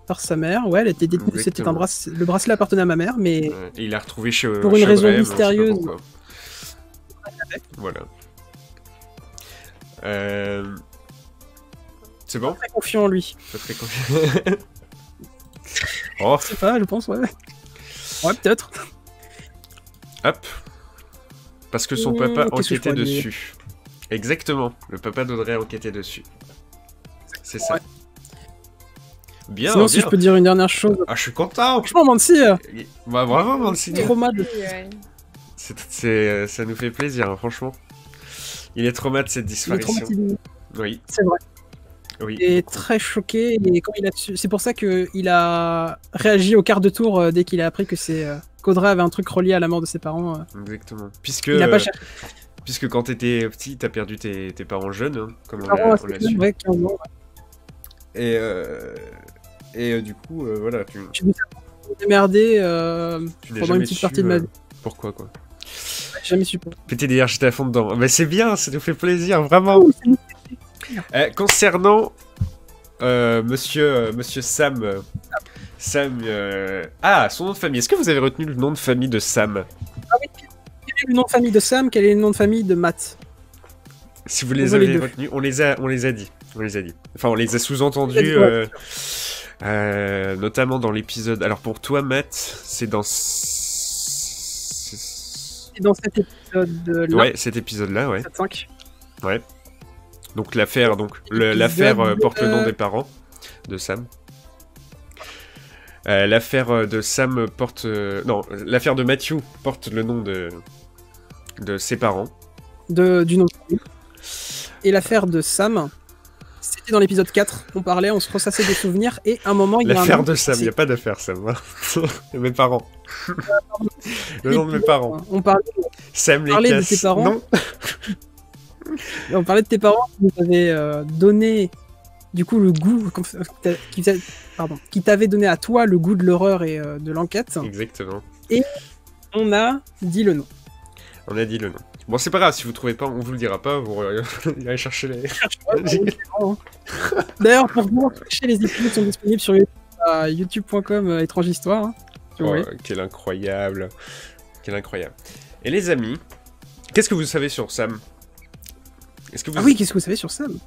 par sa mère. Ouais, elle était détenue. C'était Exactement. le bracelet appartenait à ma mère, mais Et il l'a retrouvé chez Pour une raison Brem, on sait pas mystérieuse. pourquoi. Voilà. C'est bon? très confiant en lui. Pas très confiant. Oh, Je sais pas, je pense, ouais. Ouais, peut-être. hop. Parce que son Mmh, papa qu'est-ce que je enquêtait pourrais dire dessus. Exactement. Le papa d'Audrey enquêtait dessus. C'est ça. Ouais. Bien, Sinon, bien. si je peux dire une dernière chose. Ah, je suis content. Franchement, Mansi, Bah, bravo, Mancini. trauma de... Ouais. Ça nous fait plaisir, hein, franchement. Il est trauma de cette il est disparition. traumatisé. Oui, C'est vrai. oui. Il est très choqué. Et quand il a c'est pour ça qu'il a réagi au quart de tour dès qu'il a appris que qu'Audrey avait un truc relié à la mort de ses parents. Exactement. Puisque, Il a pas cherché. puisque quand t'étais petit, t'as perdu tes parents jeunes, hein, comme on Parents l'a assez su. jeunes, ouais, 15 ans. Et du coup, voilà, Je me suis démerdé tu n'as pendant jamais une petite su, partie de ma vie. pourquoi, quoi. J'ai jamais su pourquoi. PTDR, j'étais à fond dedans. Mais c'est bien, ça nous fait plaisir, vraiment. Concernant monsieur Sam... Sam... Ah, son nom de famille. Est-ce que vous avez retenu le nom de famille de Sam? Quel est le nom de famille de Sam? Quel est le nom de famille de Matt? Si vous les veut les avez deux. retenus, on les a dit. On les a dit. Enfin, on les a sous-entendus, Ouais. notamment dans l'épisode... Alors pour toi, Matt, c'est dans... Et dans cet épisode-là, Ouais, cet épisode-là, ouais. 7-5. Donc l'affaire, Épisode l'affaire porte le nom de- des parents de Sam. L'affaire de Sam porte... non, l'affaire de Matthew porte le nom de ses parents. Du nom de famille. Et l'affaire de Sam, c'était dans l'épisode 4. On parlait, on se ressassait des souvenirs, et à un moment, il y a un L'affaire nom de Sam, il n'y a pas d'affaire Sam. Hein. Mes parents. Le nom de mes parents. On parlait, Sam les parlait de casse. tes parents. Non. on parlait de tes parents qui nous avaient donné, du coup, le goût, qui t'avaient donné à toi le goût de l'horreur et de l'enquête. Exactement. On a dit le nom. On a dit le nom. Bon, c'est pas grave, si vous trouvez pas, on vous le dira pas, vous irez chercher les... D'ailleurs, pour vous, les épisodes sont disponibles sur YouTube, à youtube.com étrange histoire. Hein, si vous Oh, voulez. quel incroyable. Quel incroyable. Et les amis, qu'est-ce que vous savez sur Sam? Est-ce que vous... Ah oui, qu'est-ce que vous savez sur Sam?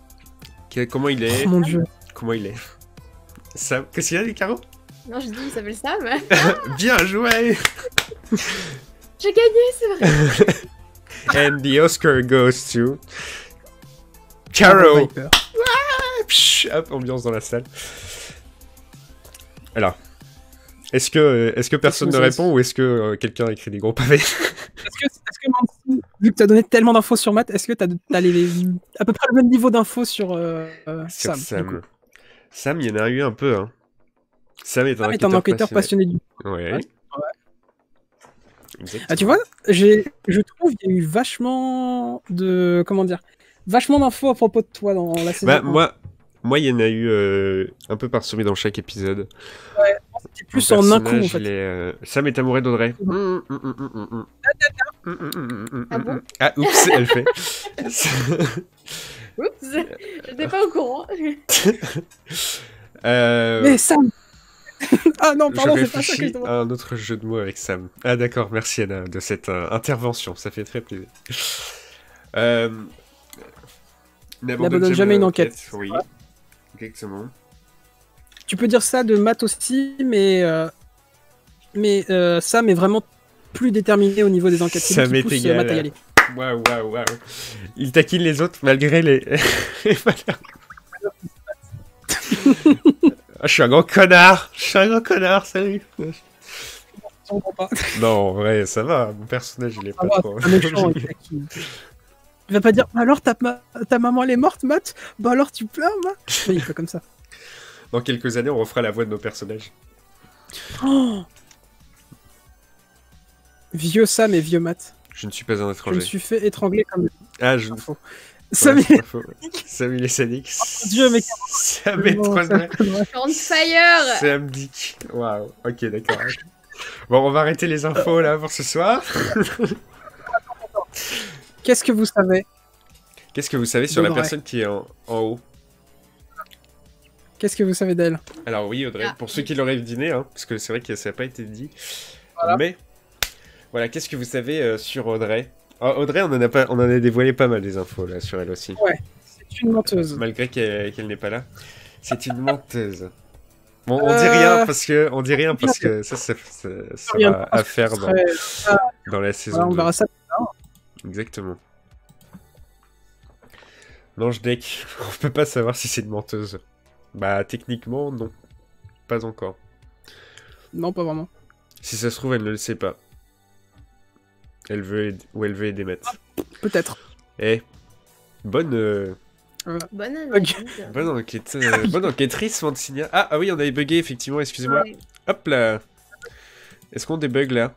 Comment il est? Oh mon dieu. Comment il est? Sam, qu'est-ce qu'il y a, les carreaux? Non, je dis, il s'appelle Sam. Bien joué! J'ai gagné, c'est vrai. And the Oscar goes to... Carol! Viper. Psh, hop, ambiance dans la salle. Alors, est-ce que personne ne vous répond ou est-ce que quelqu'un écrit des gros pavés? Est-ce que Nancy, vu que t'as donné tellement d'infos sur Matt, est-ce que t'as à peu près le même niveau d'infos sur Sur Sam, du coup. Sam, il y en a eu un peu, hein. Sam est un Sam est un enquêteur passionné du... Ouais. Ouais. Exactement. Ah, tu vois, je trouve qu'il y a eu vachement de... Comment dire? Vachement d'infos à propos de toi dans la saison. Bah, 1. moi, il y en a eu un peu parsemé dans chaque épisode. C'était plus Mon en un coup, en personnage, fait. il est, Sam est amoureux d'Audrey. Ah bon? Ah, oups, elle fait. Oups, j'étais pas au courant. Mais Sam Ah non, Je pardon, c'est pas ça que je réfléchis demande. à un autre jeu de mots avec Sam. Ah d'accord, merci Anna de cette intervention, ça fait très plaisir. N'abandonne jamais une enquête. Oui, exactement. Tu peux dire ça de Matt aussi, mais Sam est vraiment plus déterminé au niveau des enquêtes. C'est Sam lui est qui pousse égal. Matt à y aller. Waouh. Il taquine les autres malgré les... Ah, je suis un grand connard. Salut. Je comprends pas. Non, en vrai, ça va. Mon personnage, il est Ça pas va, trop... c'est un méchant, il taquine. Il va pas dire, bah alors ta maman elle est morte, Matt? Bah alors tu pleures, Matt? Oui, il fait comme ça. Dans quelques années, on refera la voix de nos personnages. Oh, vieux Sam et vieux Matt. Je ne suis pas un Je me étranger. suis fait étrangler comme Ah, je... info. Ouais, Sam c'est pas faux. Samuel et Sadiq. Oh, Dieu, mais Sam est trop bien. On fire. Sam Dick. Waouh. Ok, d'accord. Bon, on va arrêter les infos là pour ce soir. Qu'est-ce que vous savez? Qu'est-ce que vous savez sur la Audrey. personne qui est en haut? Qu'est-ce que vous savez d'elle? Alors oui, Audrey, Ah. pour ceux qui l'auraient deviné, hein, parce que c'est vrai que ça n'a pas été dit. Voilà. Mais voilà, qu'est-ce que vous savez sur Audrey? Audrey, on en a dévoilé pas mal des infos là sur elle aussi. C'est une menteuse. Malgré qu'elle n'est pas là. C'est une menteuse. Bon, on dit rien parce que ça Rien, va à faire Ce serait- dans la saison Voilà, on 2. verra ça. Exactement. L'ange deck, on peut pas savoir si c'est une menteuse. Bah techniquement non, pas encore. Non, pas vraiment. Si ça se trouve elle ne le sait pas. Elle veut aider Matt. Peut-être. Eh, bonne Bonne Ok. analyse. bonne enquêtrice Mancinia. Ah oui, on avait bugué effectivement, excusez-moi. Ouais. Hop là. Est-ce qu'on débug là?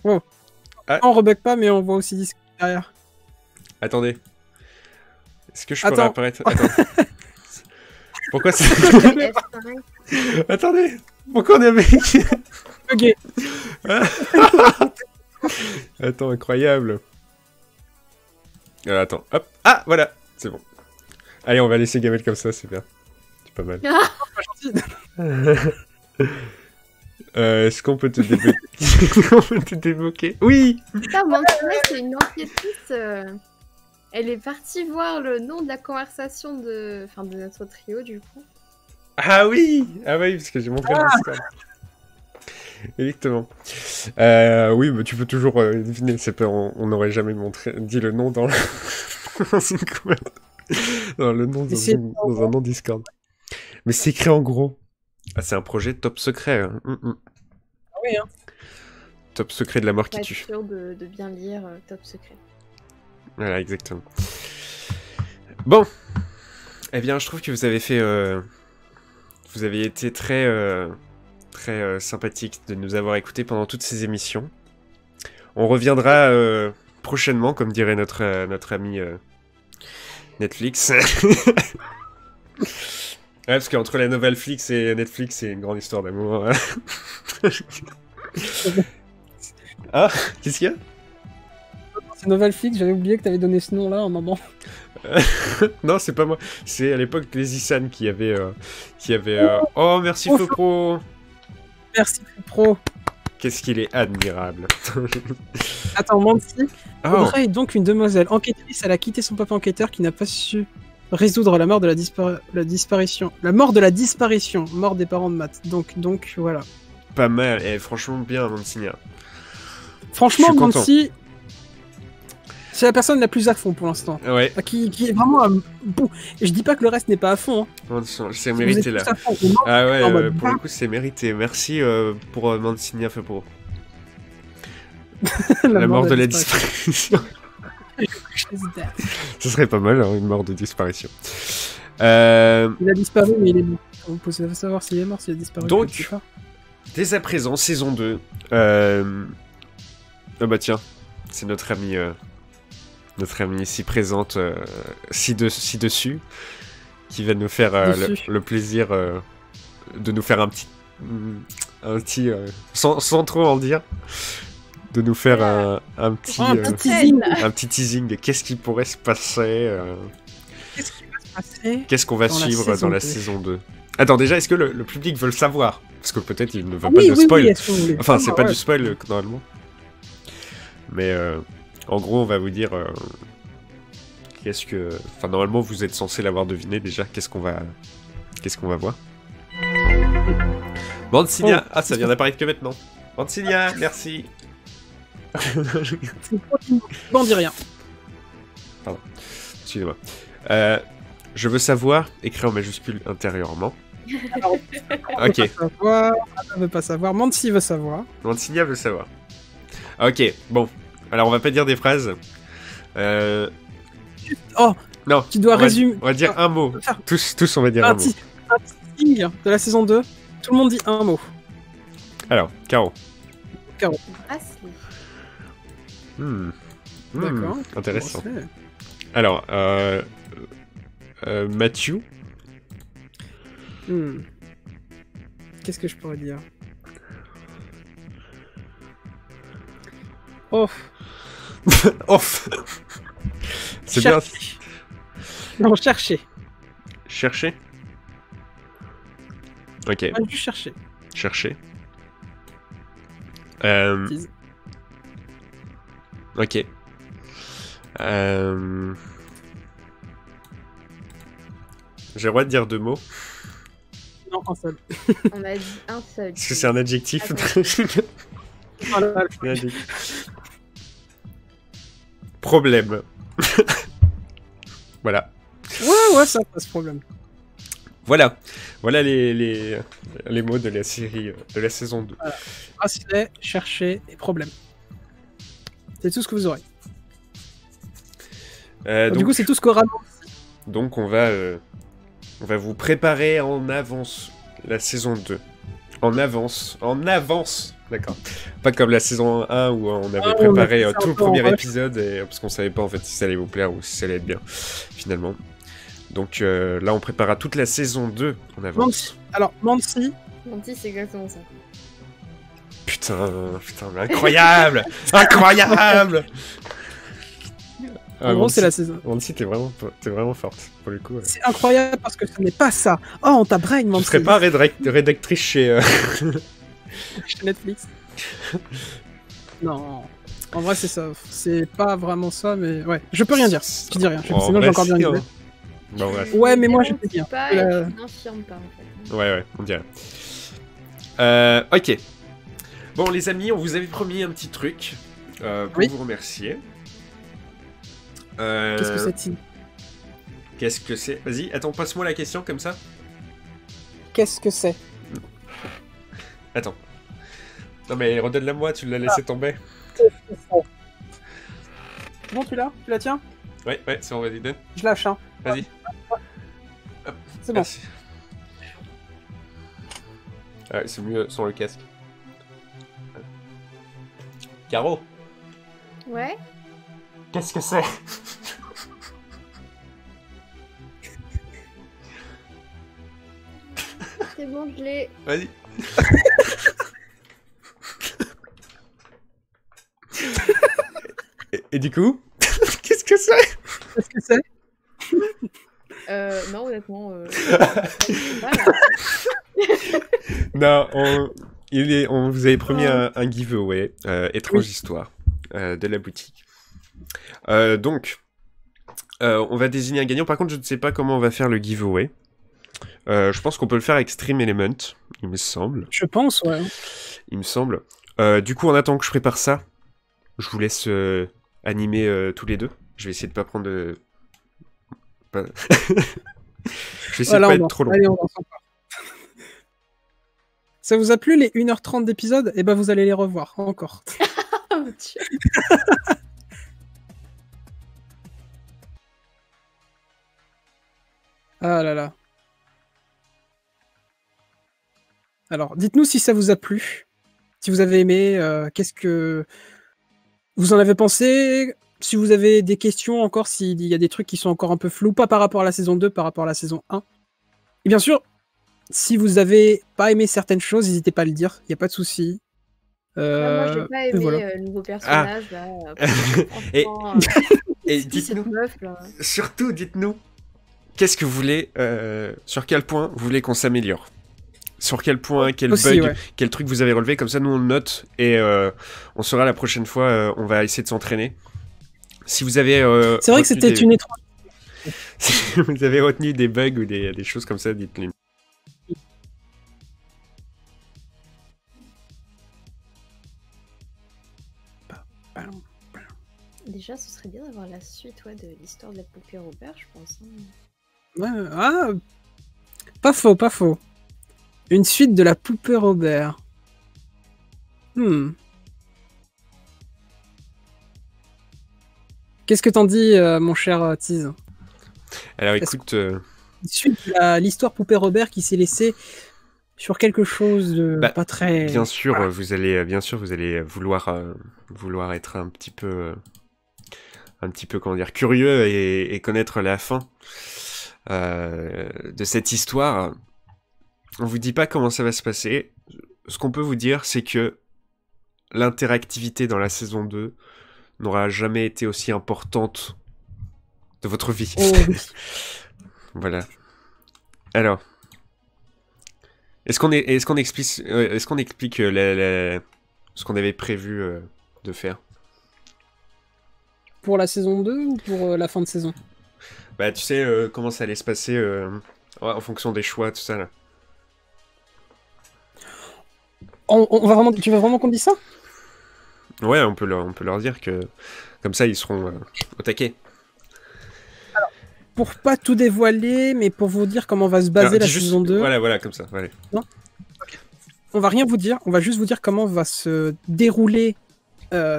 On rebug pas, mais on voit aussi disque derrière. Attendez. Est-ce que je peux Attends. réapparaître? Attends. Pourquoi c'est... F5. Attendez. Pourquoi on est avec... Ok. Attends, incroyable. Attends, hop. Ah, voilà. C'est bon. Allez, on va laisser Gamel comme ça, c'est bien. C'est pas mal. Est-ce qu'on peut te débloquer? On peut te débloquer? Oui. Putain, Mantina, c'est une enquêtrice. Elle est partie voir le nom de la conversation de notre trio, du coup. Ah oui. Ah oui, parce que j'ai montré le Discord. Exactement. Oui, mais tu peux toujours deviner. C'est pas, on n'aurait jamais dit le nom dans le... dans le nom dans un nom Discord. Mais c'est écrit en gros. Ah, c'est un projet top secret. Hein. Ah oui, hein. Top secret de la mort qui Pas être tue. sûr de bien lire Top Secret. Voilà, exactement. Bon. Eh bien, je trouve que vous avez fait... Vous avez été très sympathique de nous avoir écoutés pendant toutes ces émissions. On reviendra prochainement, comme dirait notre ami Netflix. Ouais, parce qu'entre la nouvelle Flix et Netflix, c'est une grande histoire d'amour. Ah, qu'est-ce qu'il y a? C'est Novelflix, j'avais oublié que t'avais donné ce nom-là un moment. Non, c'est pas moi. C'est à l'époque les Isan qui avait... Oh, merci Oh, Fepro. Merci, Pro. Qu'est-ce qu'il est admirable. Attends, Manti. Oh, Audrey est donc une demoiselle enquêtrice. Elle a quitté son papa enquêteur qui n'a pas su résoudre la mort de la disparition. La mort de la disparition. Mort des parents de Matt. Donc voilà. pas mal. Et franchement, bien, Mansigna. Franchement, Je suis content. Manti, c'est la personne la plus à fond pour l'instant. Ouais, Qui est vraiment à bout. Et je dis pas que le reste n'est pas à fond. Hein. c'est Vous mérité êtes là. tous à fond. Moi, Ah ouais, en mode pour le coup, c'est mérité. Merci pour Mansigna Fepro. La mort de la disparition. Ce serait pas mal, hein, une mort de disparition. Il a disparu, mais il est mort. On peut savoir s'il est mort, s'il a disparu. Donc, je sais pas. dès à présent, saison 2. Ah bah tiens, c'est notre amie ici présente, ci-dessus, qui va nous faire Dessus. le plaisir de nous faire un petit sans trop en dire, de nous faire un petit Oh, un petit teasing. un petit teasing de qu'est-ce qui pourrait se passer, Qu'est-ce qui va se passer qu'est-ce qu'on va dans la suivre saison dans la 2. saison 2. Attends, déjà, est-ce que le public veut le savoir? Parce que peut-être il ne veut Ah pas oui, de oui, spoil. oui, est-ce que vous voulez Enfin, c'est Ah, pas ouais. du spoil normalement. Mais en gros, on va vous dire qu'est-ce que. Enfin, normalement, vous êtes censé l'avoir deviné déjà. Qu'est-ce qu'on va voir. Mansigna. Oh. Ah, ça vient d'apparaître que maintenant. Mansigna, merci. C'est toi qui m'en dis rien. Excusez-moi. Je veux savoir, écrit en majuscule intérieurement. Alors, Ok, Savoir, Anna veut pas savoir, Mansi veut savoir. Mansigna veut savoir. Ok, bon. Alors, on va pas dire des phrases. Oh, Non. tu dois on va- résumer. On va dire un mot. Tous, on va dire un Un mot. teasing de la saison 2. Tout le monde dit un mot. Alors, Caro. Bracelet. D'accord. Intéressant. Bon, c'est- Alors, Mathieu. Qu'est-ce que je pourrais dire? Oh, Off. C'est bien. chercher. Non, chercher. Chercher. Ok, On va juste chercher. chercher. Tease. Ok. J'ai le droit de dire 2 mots. Non, un seul. On a dit un seul. Est-ce que c'est un adjectif? Voilà. Un adjectif. Problème. Voilà. Ouais, ça passe problème. Voilà. Voilà les mots de la série, de la saison 2. Bracelet, chercher et problème. C'est tout ce que vous aurez. Donc, Du coup, c'est tout ce qu'aura. donc on va vous préparer en avance la saison 2. En avance. D'accord. Pas comme la saison 1 où on avait on préparé a fait ça tout le un peu en premier rush. épisode parce qu'on savait pas en fait si ça allait vous plaire ou si ça allait être bien finalement. Donc là on préparera toute la saison 2 en avance. Alors, Mansi, Mon petit, c'est exactement ça. Putain, mais incroyable. Incroyable. en gros, c'est la saison. Mansi, t'es vraiment forte pour le coup. C'est incroyable parce que ce n'est pas ça. Oh, on t'a brain, Tu Mansi. serais pas rédactrice chez... Chez Netflix. Non. En vrai, c'est ça. C'est pas vraiment ça, mais ouais. Je peux rien dire. Je dis rien. En Sinon, j'ai vrai, encore bien si, gueulé. hein. Bon, bref. Ouais, mais moi, je N'annonce peux dire. pas et tu n'infirmes pas, en fait. Ouais, on dirait. Ok. Bon, les amis, on vous avait promis un petit truc pour Oui. vous remercier. Qu'est-ce que c'est, Tim? Qu'est-ce que c'est? Vas-y, attends, passe-moi la question comme ça. Qu'est-ce que c'est? Attends. Non mais redonne-la moi, tu l'as laissé tomber. Bon, tu l'as? Tu la tiens? Ouais, c'est bon, vas-y, donne. Je lâche, hein. Vas-y. C'est bon. Merci. Ah ouais, c'est mieux sans le casque. Caro, Ouais. qu'est-ce que c'est? C'est bon, je l'ai. Vas-y. Et du coup, qu'est-ce que c'est? Qu'est-ce que c'est? Non, honnêtement. Je sais pas, là. Non, on vous avait promis un giveaway, étrange histoire, de la boutique. Donc, on va désigner un gagnant. Par contre, je ne sais pas comment on va faire le giveaway. Je pense qu'on peut le faire avec Stream Element, il me semble. Je pense, ouais. Il me semble. Du coup, en attendant que je prépare ça, je vous laisse animer tous les deux. Je vais essayer de pas prendre de... Je vais essayer de pas être trop long. Allez, on lance encore. Ça vous a plu les 1h30 d'épisode? Eh ben, vous allez les revoir encore. Oh, mon Dieu. Ah là là. Alors, dites-nous si ça vous a plu, si vous avez aimé, qu'est-ce que vous en avez pensé, si vous avez des questions encore, s'il y a des trucs qui sont encore un peu flous, pas par rapport à la saison 2, par rapport à la saison 1. Et bien sûr, si vous avez pas aimé certaines choses, n'hésitez pas à le dire, il n'y a pas de souci. Moi, j'ai pas aimé voilà. le nouveau personnage, là. Et- Franchement, Et c'est qui, cette dites-nous, meuf, là? surtout dites-nous, qu'est-ce que vous voulez, sur quel point vous voulez qu'on s'améliore? Sur quel point, quel Aussi, bug, ouais. quel truc vous avez relevé, comme ça nous on le note et on saura la prochaine fois, on va essayer de s'entraîner. Si vous avez... C'est vrai que c'était une étrange. Si vous avez retenu des bugs ou des choses comme ça, dites-le. Déjà, ce serait bien d'avoir la suite de l'histoire de la poupée Robert, je pense. Hein. Ouais, ah, pas faux, pas faux. Une suite de la poupée Robert. Qu'est-ce que t'en dis, mon cher Tease? Alors Est-ce écoute, Suite à l'histoire Poupée Robert qui s'est laissée sur quelque chose de Bah, pas très... bien sûr, vous allez vouloir être un petit peu, comment dire, curieux et connaître la fin de cette histoire. On vous dit pas comment ça va se passer. Ce qu'on peut vous dire, c'est que l'interactivité dans la saison 2 n'aura jamais été aussi importante de votre vie. Oh, oui. Voilà. Alors, est-ce qu'on explique ce qu'on avait prévu de faire? Pour la saison 2 ou pour la fin de saison? Bah, tu sais comment ça allait se passer en fonction des choix, tout ça là. On va vraiment... Tu veux vraiment qu'on dise ça? Ouais, on peut leur dire que comme ça ils seront au taquet. Pour pas tout dévoiler, mais pour vous dire comment va se baser Alors, la dis juste- saison 2. Voilà, comme ça. Allez. On va rien vous dire, on va juste vous dire comment va se dérouler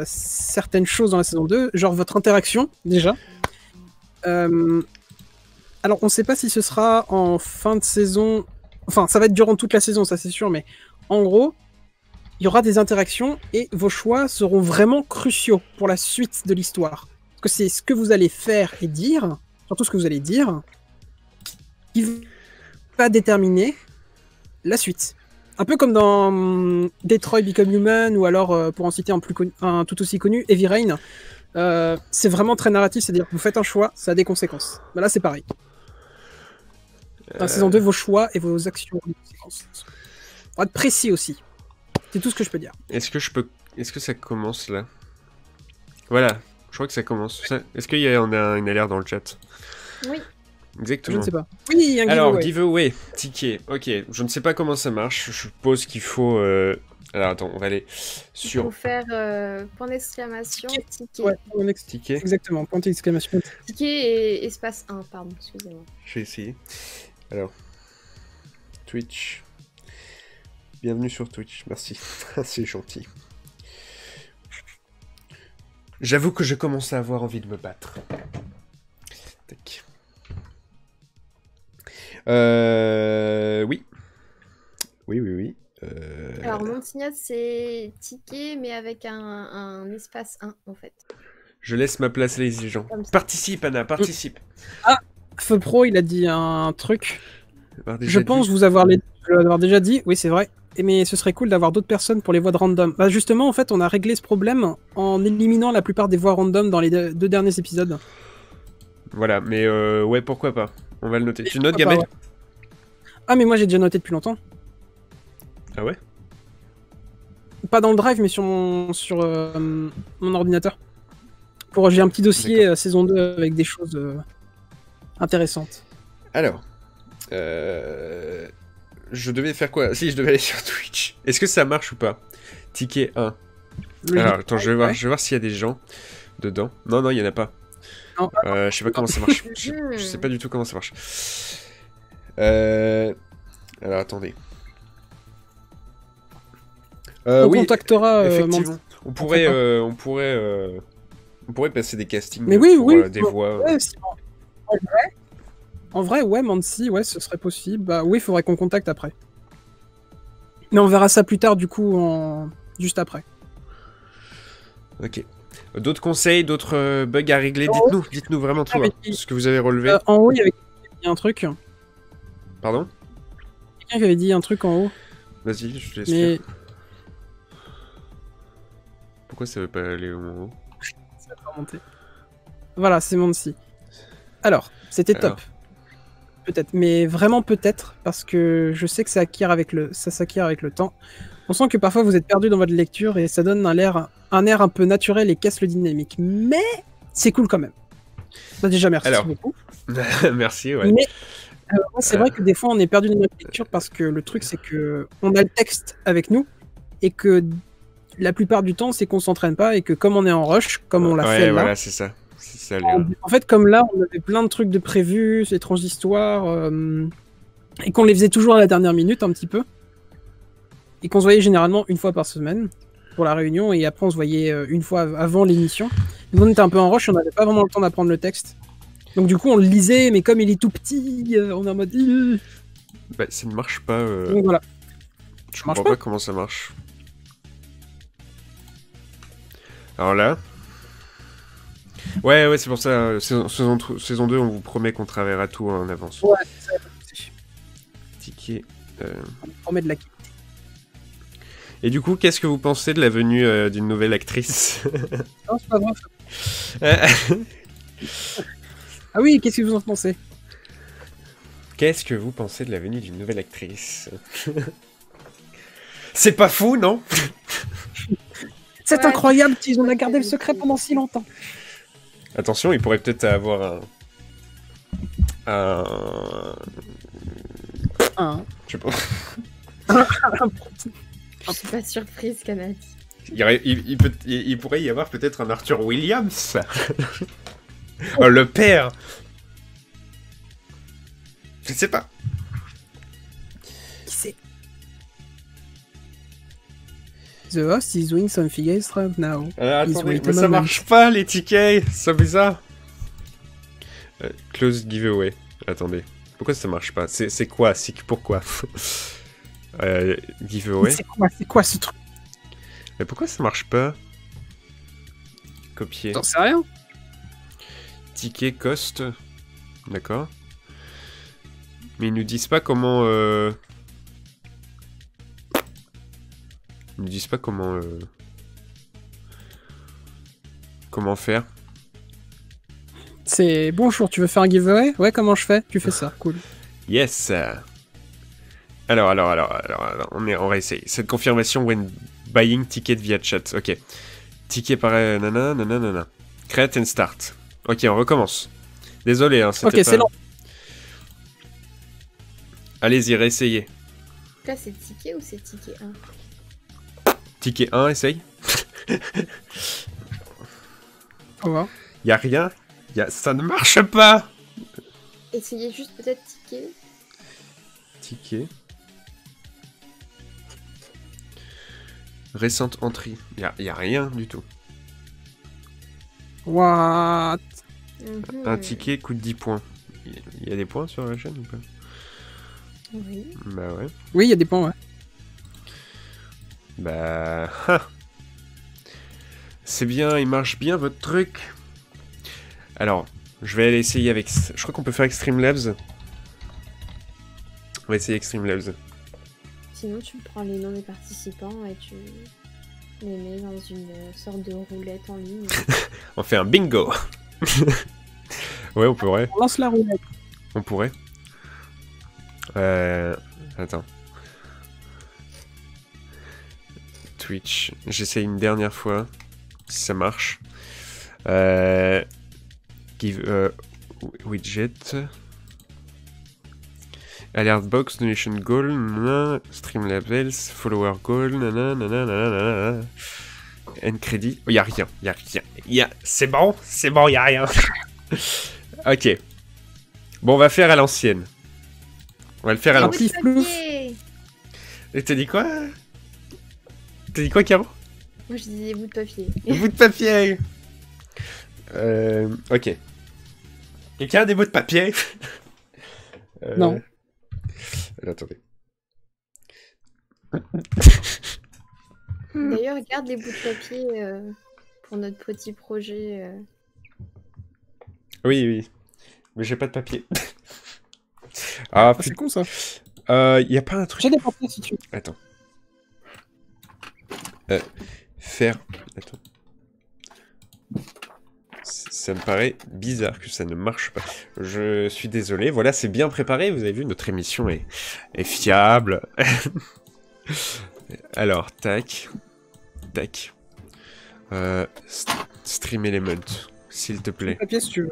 certaines choses dans la saison 2, genre votre interaction, déjà. Alors, on sait pas si ce sera en fin de saison... Enfin, ça va être durant toute la saison, ça c'est sûr, mais en gros, il y aura des interactions et vos choix seront vraiment cruciaux pour la suite de l'histoire. Parce que c'est ce que vous allez faire et dire, surtout ce que vous allez dire, qui va déterminer la suite. Un peu comme dans Detroit Become Human, ou alors, pour en citer un tout aussi connu, Heavy Rain. C'est vraiment très narratif, c'est-à-dire que vous faites un choix, ça a des conséquences. Bah là, c'est pareil. Dans la saison 2, vos choix et vos actions ont des conséquences. On va être précis aussi. C'est tout ce que je peux dire. Est-ce que ça commence là? Voilà, je crois que ça commence. Est-ce qu'il y a une alerte dans le chat? Oui. Je Exactement. ne sais pas. Oui, il y a un Alors, giveaway. giveaway, ticket. Ok, je ne sais pas comment ça marche. Je suppose qu'il faut. Alors, attends, on va aller Il sur faut faire point d'exclamation, ticket. Ouais, ticket. exactement. Point d'exclamation. Ticket et espace 1, pardon, excusez-moi. Je vais essayer. Alors, Twitch. Bienvenue sur Twitch, merci. C'est gentil. J'avoue que je commence à avoir envie de me battre. Tac. Oui. Oui. Alors, Montignac, c'est ticket, mais avec un espace 1, en fait. Je laisse ma place les gens. Comme ça. Participe, Anna, participe. Feu Pro, il a dit un truc. Alors, déjà Je pense dit- vous avoir déjà dit. Oui, c'est vrai. Mais ce serait cool d'avoir d'autres personnes pour les voix de random. Bah justement, en fait, on a réglé ce problème en éliminant la plupart des voix random dans les deux derniers épisodes. Voilà, mais ouais, pourquoi pas. On va le noter. Tu notes, Pourquoi pas, Gamel? ouais. Ah, mais moi j'ai déjà noté depuis longtemps. Ah ouais? Pas dans le drive, mais sur mon ordinateur. J'ai un petit dossier saison 2 avec des choses intéressantes. Alors, je devais faire quoi? Si, je devais aller sur Twitch. Est-ce que ça marche ou pas? Ticket 1. Alors, attends, je vais voir s'il y a des gens dedans. Non, il y en a pas. Non. Je sais pas comment ça marche. Je sais pas du tout comment ça marche. Alors, attendez. On Oui, contactera effectivement. Mandy. On pourrait passer des castings Mais oui, pour oui. des voix. Ouais, en vrai, ouais, Mansi, ouais, ce serait possible. Bah oui, il faudrait qu'on contacte après. Mais on verra ça plus tard, du coup, juste après. Ok. D'autres conseils, d'autres bugs à régler? Dites-nous vraiment tout, avec- ce que vous avez relevé. En haut, il y avait un truc. Pardon? Quelqu'un qui avait dit un truc en haut. Vas-y, je te laisse Mais faire. Pourquoi ça veut pas aller au haut? ça va pas remonter. Voilà, c'est Mansi. Alors, c'était top. Peut-être, mais vraiment peut-être, parce que je sais que ça s'acquiert avec le temps. On sent que parfois vous êtes perdu dans votre lecture et ça donne un air un peu naturel et casse le dynamique. Mais c'est cool quand même. Bah, déjà, merci Alors. beaucoup. Merci, ouais. Mais c'est vrai que des fois on est perdu dans notre lecture parce que le truc c'est que on a le texte avec nous et que la plupart du temps c'est qu'on s'entraîne pas et que comme on est en rush, comme on l'a Ouais, fait là. voilà, c'est ça. C'est ça, En fait, comme là, on avait plein de trucs de prévus, ces tranches d'histoire, et qu'on les faisait toujours à la dernière minute, un petit peu. Et qu'on se voyait généralement une fois par semaine pour la réunion, et après on se voyait une fois avant l'émission. Nous, on était un peu en rush, on n'avait pas vraiment le temps d'apprendre le texte. Donc du coup, on le lisait, mais comme il est tout petit, on est en mode... Bah, ça ne marche pas. Donc voilà. Je marche comprends pas pas comment ça marche. Alors là... Ouais, c'est pour ça. Saison 2, on vous promet qu'on travaillera tout en avance. Ouais, ça y a pas de souci. Ticket. On promet de la qualité. Et du coup, qu'est-ce que vous pensez de la venue d'une nouvelle actrice? Non, c'est pas vrai. Ah oui, qu'est-ce que vous en pensez? Qu'est-ce que vous pensez de la venue d'une nouvelle actrice? C'est pas fou, non? C'est Ouais. incroyable qu'ils ont gardé le secret pendant si longtemps. Attention, il pourrait peut-être avoir un... Je sais pas. Je suis pas surprise, Kanati. Il pourrait y avoir peut-être un Arthur Williams. Le père. Je sais pas. Qui c'est? The host is doing something extra now. Attendez, wait a mais ça moment. marche pas les tickets, c'est bizarre. Close giveaway. Attendez, pourquoi ça marche pas? C'est quoi? Pourquoi? Giveaway. C'est quoi ce truc? Mais pourquoi ça marche pas? Copier. J'en sais rien. Ticket cost. D'accord. Mais ils nous disent pas comment. Ils nous disent pas comment. Comment faire. C'est bonjour, tu veux faire un giveaway? Ouais, comment je fais? Tu fais ça, cool. Yes. Alors, on va essayer. Cette confirmation when buying ticket via chat. Ok. Ticket par nanana. Create and start. Ok, on recommence. Désolé, hein, c'était Ok, c'est lent. Allez-y, réessayez. Là, c'est ticket ou c'est ticket 1? Ticket 1, essaye. Au revoir. Y a rien. Ça ne marche pas. Essayez juste peut-être ticket. Ticket. Récente entrée. Y a rien du tout. What? Un ticket coûte 10 points. Il y a des points sur la chaîne ou pas? Oui. Bah ouais. Oui, il y a des points, ouais. Bah... C'est bien, il marche bien votre truc. Alors, je vais aller essayer avec... Je crois qu'on peut faire avec Streamlabs. On va essayer avec Streamlabs. Sinon, tu prends les noms des participants et tu les mets dans une sorte de roulette en ligne. On fait un bingo. Ouais, on pourrait. On lance la roulette. On pourrait. Attends. Twitch. J'essaye une dernière fois. Si ça marche. Widget. Alert box, donation goal, nanana, stream levels, follower goal, nanana. End credit. Oh, y a rien. C'est bon, y a rien. Ok. Bon, on va faire à l'ancienne. On va le faire à Ah, l'ancienne. pif, plouf. Et t'as dit quoi? T'as dit quoi, Caro? Moi, je dis des bouts de papier. Des bouts de papier. Ok. Quelqu'un a des bouts de papier? Non. Attendez. D'ailleurs, garde les bouts de papier pour notre petit projet. Oui. Mais j'ai pas de papier. Ah, Ah, c'est con ça. y a pas un truc... J'ai des papiers si tu veux. Attends. Faire... Attends. Ça me paraît bizarre que ça ne marche pas. Je suis désolé. Voilà, c'est bien préparé. Vous avez vu, notre émission est fiable. Alors, tac. Stream Element, s'il te Des plaît. papiers si tu veux.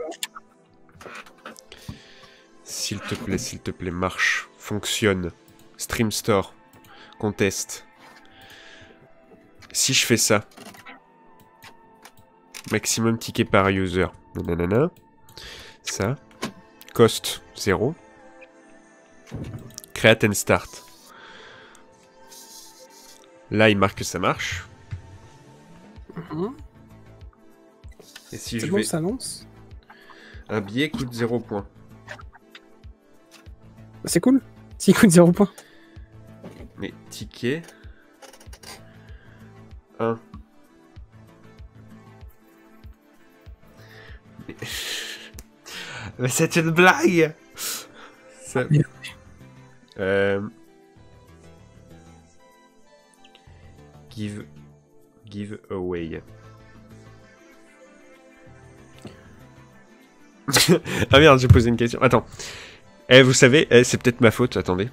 S'il te plaît, marche. Fonctionne. Stream Store. Conteste. Si je fais ça. Maximum ticket par user. Nanana. Ça. Cost 0. Create and start. Là, il marque que ça marche. Et si C'est je bon, vais... ça annonce. Un billet coûte 0 points. Bah, c'est cool. S'il coûte 0 points. Mais ticket... 1. Mais, mais c'est une blague. Ça... Oui. Give away. Ah merde, j'ai posé une question. Attends. Vous savez, c'est peut-être ma faute. Attendez. De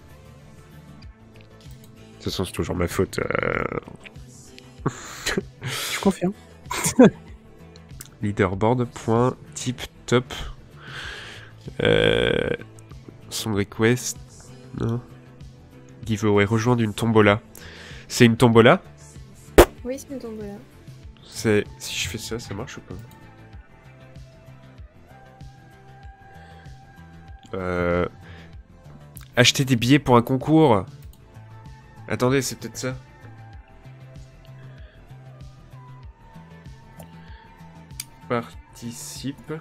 toute façon, c'est toujours ma faute. Je confirme. Leaderboard.type top. Son request. Non. Giveaway. Rejoindre une tombola. C'est une tombola? Oui, c'est une tombola. C'est... Si je fais ça, ça marche ou pas? Acheter des billets pour un concours. Attendez, c'est peut-être ça. Participe.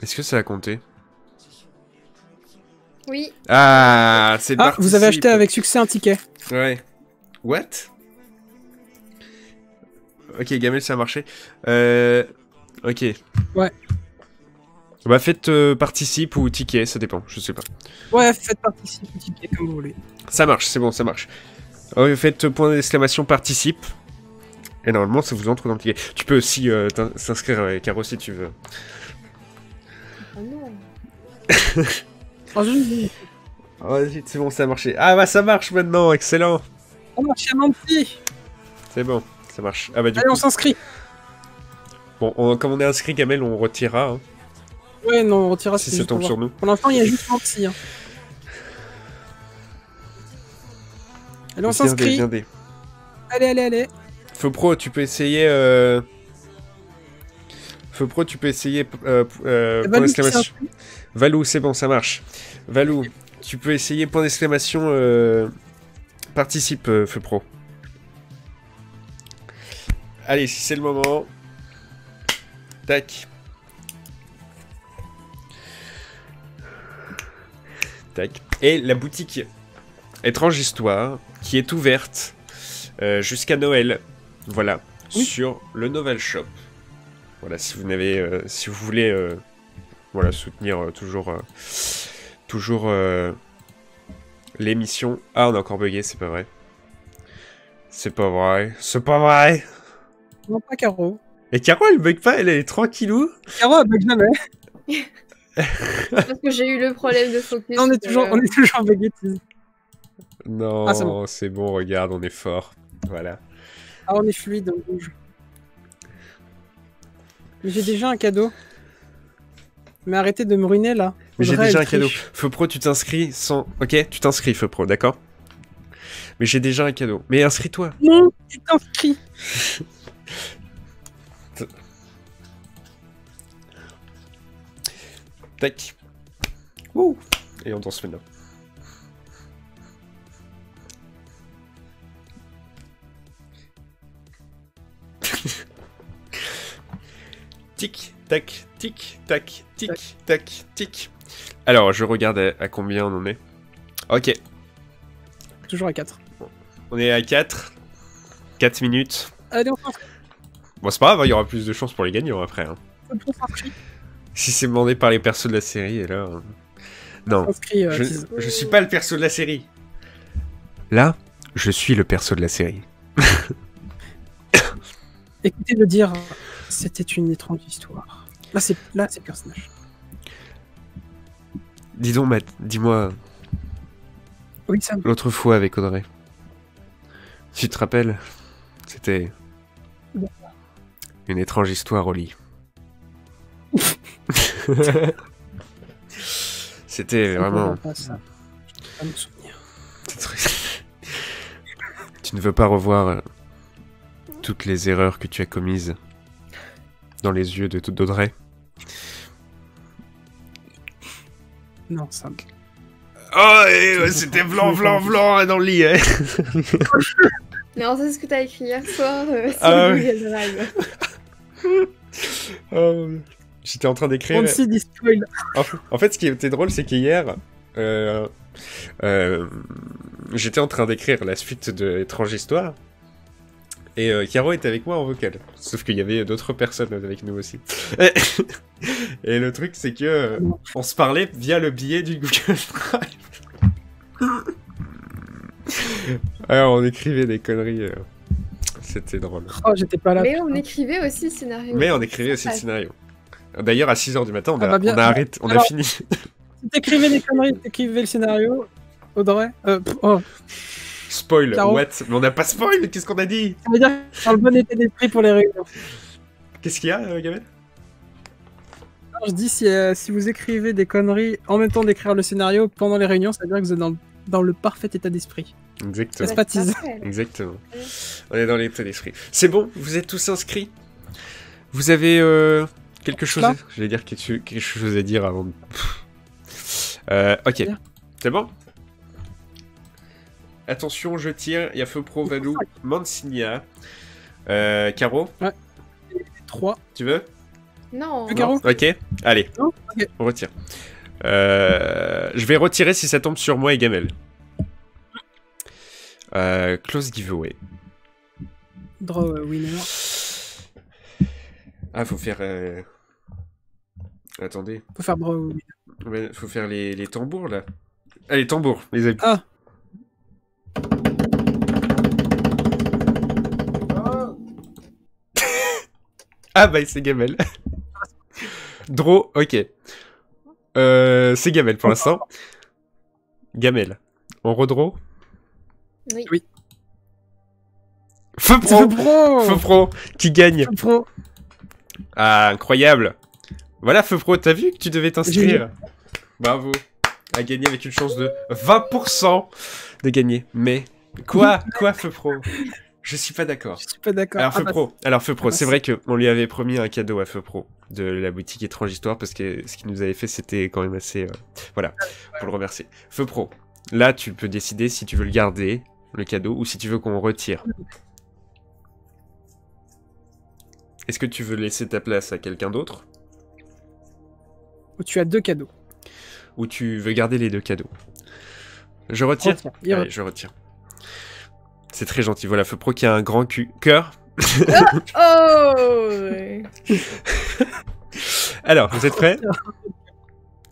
Est-ce que ça a compté? Oui. Ah, c'est Ah, vous avez acheté avec succès un ticket. Ouais. What? Ok, Gamel, ça a marché. Ok. Ouais. Bah faites participe ou ticket, ça dépend, je sais pas. Ouais, faites participer au ticket comme vous voulez. Ça marche, c'est bon, ça marche. Faites point d'exclamation participe. Et normalement, ça vous entre dans le ticket. Tu peux aussi t'inscrire avec Caro si tu veux. Oh non. Oh, Vas-y, c'est bon, ça a marché. Ah bah ça marche maintenant, excellent. ça marche, un petit. C'est bon, ça marche. Ah bah du Allez, on coup... s'inscrit. Bon, comme on est inscrit, Gamel, on retirera. Hein, Ouais, non, on retirera si c'est ça juste tombe pour sur voir. nous. Pour l'instant, il y a juste un petit. Hein. Allez, on s'inscrit. Viendez. Allez. Feu Pro, tu peux essayer... Feu Pro, tu peux essayer... point Valou qui d'exclamation. s'inscrit. Valou, c'est bon, ça marche. Valou, tu peux essayer point d'exclamation... participe, Feu Pro. Allez, si c'est le moment... Tac. Tac. Et la boutique Étrange Histoire, qui est ouverte jusqu'à Noël. Voilà. Oui. Sur le Novel Shop. Voilà, si vous n'avez, si vous voulez, voilà, soutenir toujours l'émission. Ah, on a encore bugué, c'est pas vrai. C'est pas vrai. C'est pas vrai. Non, pas Caro. Et Caro, elle bug pas, elle est tranquillou. Caro, elle bug jamais. Parce que j'ai eu le problème de focus. Non, on est toujours bugué. Non, Ah, c'est bon. c'est bon, regarde, on est fort. Voilà. Ah, on est fluide, on bouge. Mais j'ai déjà un cadeau. Mais arrêtez de me ruiner là. Mais j'ai Audrey, déjà elle un cadeau. triche. Feu Pro, tu t'inscris sans... Ok, tu t'inscris, Feu Pro, d'accord? Mais j'ai déjà un cadeau. Mais inscris-toi. Non, tu t'inscris. Tac. Ouh. Et on danse maintenant. Tic, tac, tic, tac, tic, tac, tic. Alors, je regarde à combien on en est. Ok, Toujours à 4. on est à 4. 4 minutes. Allez, on s'inscrit. Bon, c'est pas grave, il y aura plus de chances pour les gagnants après. Hein. On s'inscrit. Si c'est demandé par les persos de la série, et là... Non, On s'inscrit. je suis pas le perso de la série. Là, je suis le perso de la série. Écoutez-le dire, c'était une étrange histoire. Là, c'est le personnage. Dis donc, Matt, dis-moi, Oui, Sam. l'autre fois avec Audrey, tu te rappelles? C'était une étrange histoire au lit. C'était vraiment... Pas ça. Je peux pas me souvenir. Tu ne veux pas revoir toutes les erreurs que tu as commises dans les yeux d'Audrey? Non, Sam. Oh, c'était blanc dans le lit, hein. Non, c'est ce que t'as écrit hier soir sur Ah ouais. Google Drive. Oh, j'étais en train d'écrire. On s'y dit spoil. En fait, ce qui était drôle, c'est qu'hier, euh, j'étais en train d'écrire la suite de Étrange Histoire. Et Caro était avec moi en vocal. Sauf qu'il y avait d'autres personnes avec nous aussi. Et le truc, c'est que on se parlait via le biais du Google Drive. Alors, on écrivait des conneries. C'était drôle. Oh, j'étais pas là. Mais on écrivait aussi le scénario. Mais on écrivait aussi le scénario. D'ailleurs, à 6h du matin, Ah bah bien. on a arrêté, on a Alors- fini. Si t'écrivais des conneries, t'écrivais le scénario, Audrey. Oh, Spoil, Caro. what? Mais on n'a pas spoil, qu'est-ce qu'on a dit? ça veut dire que c'est dans le bon état d'esprit pour les réunions. Qu'est-ce qu'il y a, Gabriel? Alors, je dis, si vous écrivez des conneries en même temps d'écrire le scénario pendant les réunions, ça veut dire que vous êtes dans le parfait état d'esprit. Exactement. C'est pas tease. Parfait. Exactement. On est dans l'état d'esprit. C'est bon, vous êtes tous inscrits? Vous avez quelque chose Là. J'allais dire quelque chose à dire avant de... ok. Bien. C'est bon? Attention, je tire. Il y a Feu Pro, Valou, Mansigna. Caro, 3. tu veux? Non. Plus Caro. Ok, allez. Non. Ok. On retire. Je vais retirer si ça tombe sur moi et Gamel. Close giveaway. Draw winner. Ah, faut faire... Attendez. Faut faire draw winner. Ouais, faut faire les tambours, là. Ah, les tambours, les amis. Ah. Ah, bah, c'est Gamel. Draw, ok. C'est Gamel pour l'instant. Gamel. On redraw? Oui. Feu C'est Pro! pro. Feu Pro qui gagne. Feu pro. Ah, incroyable. Voilà, Feu Pro, t'as vu que tu devais t'inscrire? Bravo. À gagner avec une chance de 20% de gagner. Mais, quoi, Feu Pro? Je suis pas d'accord. Je suis pas d'accord. Alors, Ah, Feu bah, Pro, bah, c'est vrai qu'on lui avait promis un cadeau à Feu Pro de la boutique Étrange Histoire parce que ce qu'il nous avait fait, c'était quand même assez... voilà, pour le remercier. Feu Pro, là, tu peux décider si tu veux le garder, le cadeau, ou si tu veux qu'on retire. Est-ce que tu veux laisser ta place à quelqu'un d'autre? tu as 2 cadeaux. Ou tu veux garder les 2 cadeaux? Je retire. Retiens. Il Allez, je retire. C'est très gentil. Voilà, Feu Pro qui a un grand cœur. Oh. Alors, vous êtes prêts?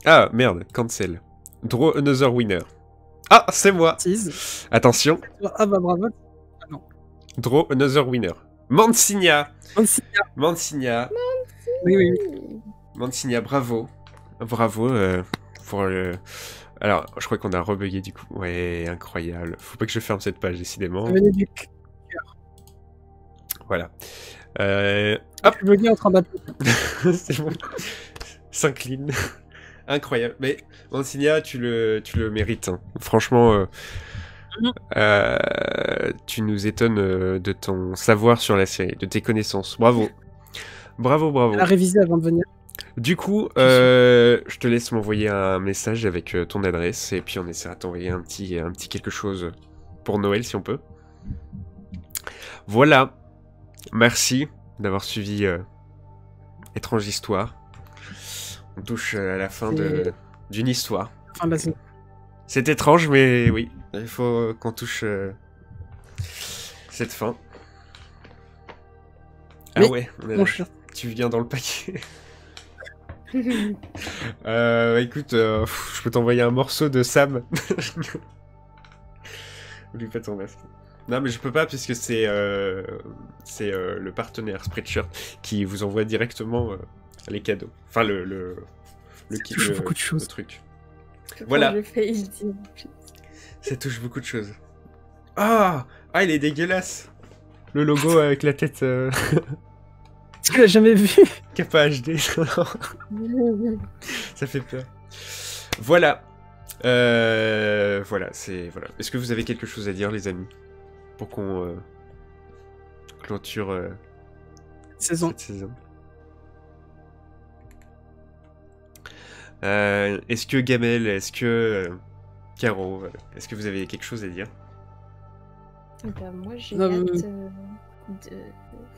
Ah, merde, cancel. Draw another winner. Ah, c'est moi. Tease. Attention, Ah bah bravo. draw another winner. Mansigna. Mansigna. Mansigna. Oui, oui, oui. Mansigna, bravo. Bravo pour le... Alors, je crois qu'on a rebugué du coup. Ouais, incroyable. Faut pas que je ferme cette page, décidément. Ça venait du Voilà. hop. Je me en train d'appeler. C'est bon. S'incline. Incroyable. Mais Mansigna, tu le mérites. Hein. Franchement, tu nous étonnes de ton savoir sur la série, de tes connaissances. Bravo. Bravo, bravo. Elle a révisé avant de venir. Du coup, je te laisse m'envoyer un message avec ton adresse et puis on essaiera de t'envoyer un petit quelque chose pour Noël si on peut. Voilà. Merci d'avoir suivi Étrange Histoire. On touche à la fin d'une histoire. Fin de la saison. C'est étrange, mais oui, il faut qu'on touche cette fin. Ah Mais, ouais, on est Mon là. cher. Tu viens dans le paquet. Écoute, je peux t'envoyer un morceau de Sam. Oublie pas ton masque. Non, mais je peux pas puisque c'est le partenaire Spreadshirt qui vous envoie directement les cadeaux. Enfin, le touche beaucoup de choses. le truc. Quand Voilà. je fais, il dit. Ça touche beaucoup de choses. Ah, il est dégueulasse. Le logo avec la tête Tu l'as jamais vu? Kappa HD. Ça fait peur. Voilà. Voilà, voilà. Est-ce que vous avez quelque chose à dire, les amis, pour qu'on clôture Saison. cette saison? Est-ce que Gamel, est-ce que Caro, est-ce que vous avez quelque chose à dire? Moi, j'ai Non, hâte de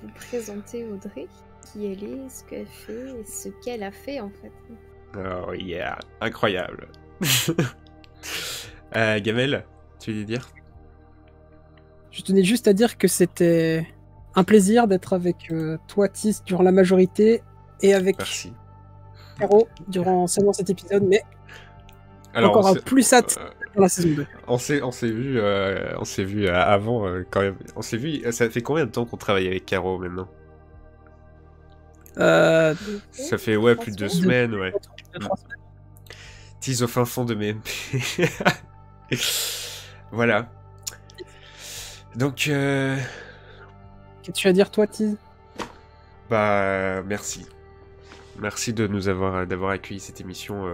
vous présenter Audrey, qui elle est, ce qu'elle fait et ce qu'elle a fait en fait. Oh yeah, incroyable. Gamel, tu veux dire? Je tenais juste à dire que c'était un plaisir d'être avec toi, Tis, durant la majorité, et avec Merci. Caro durant seulement cet épisode, mais Alors, encore un plus hâte pour la saison 2. on s'est vu avant quand même. On s'est vu. Ça fait combien de temps qu'on travaille avec Caro maintenant? Ça fait plus de 2 semaines, ouais. 3 semaines. Tis au fin fond de mes MP. Voilà. Donc, Qu'est-ce que tu as à dire, toi, Tis? bah, merci. Merci de nous d'avoir accueilli cette émission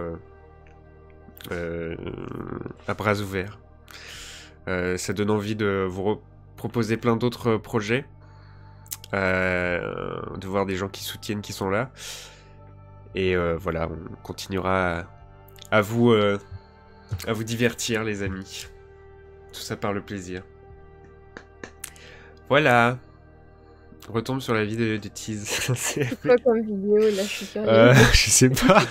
à bras ouverts. Ça donne envie de vous proposer plein d'autres projets, de voir des gens qui soutiennent, qui sont là. Et voilà, on continuera à vous divertir, les amis. Tout ça par le plaisir. Voilà. On retombe sur la vie de Tease. C'est quoi comme vidéo là, je suis curieuse. Je sais pas.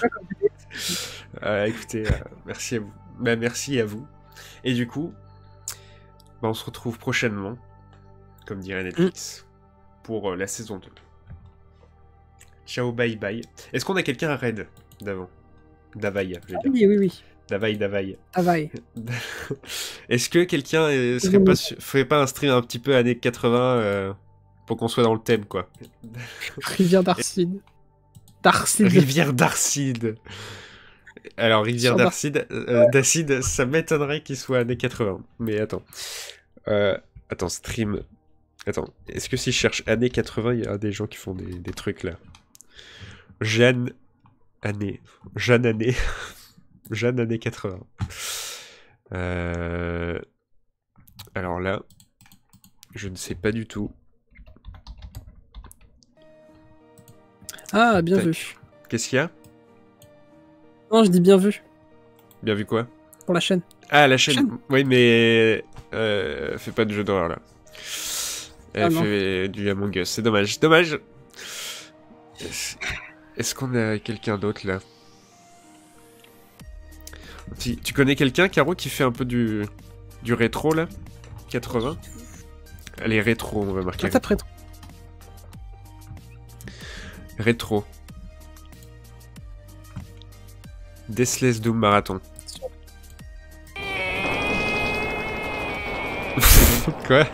Écoutez, merci à vous. Bah, merci à vous. Et du coup, bah, on se retrouve prochainement, comme dirait Netflix, pour la saison 2. Ciao, bye bye. Est-ce qu'on a quelqu'un à raid d'avant? D'Avaï, je veux dire. Oui. D'Avaï. Avaï. Est-ce que quelqu'un ferait pas un stream un petit peu années 80 pour qu'on soit dans le thème, quoi? Rivière d'Arcide. Rivière d'Arcide. Alors, Rivière d'Acide, ça m'étonnerait qu'il soit années 80. Mais attends. Attends, stream. Attends, est-ce que si je cherche années 80, il y a des gens qui font des trucs là? Jeanne année 80. Alors là, je ne sais pas du tout. Ah, bien vu. Qu'est-ce qu'il y a? Non, je dis bien vu. Bien vu quoi? Pour la chaîne. Ah, la chaîne. Oui, mais elle fait pas de jeu d'horreur là. Elle fait du Among Us. C'est dommage. Dommage. Est-ce qu'on a quelqu'un d'autre là? Tu connais quelqu'un, Caro, qui fait un peu du rétro là? 80? Allez, rétro, on va marquer. Tape rétro. Rétro. Deathless Doom Marathon. Quoi?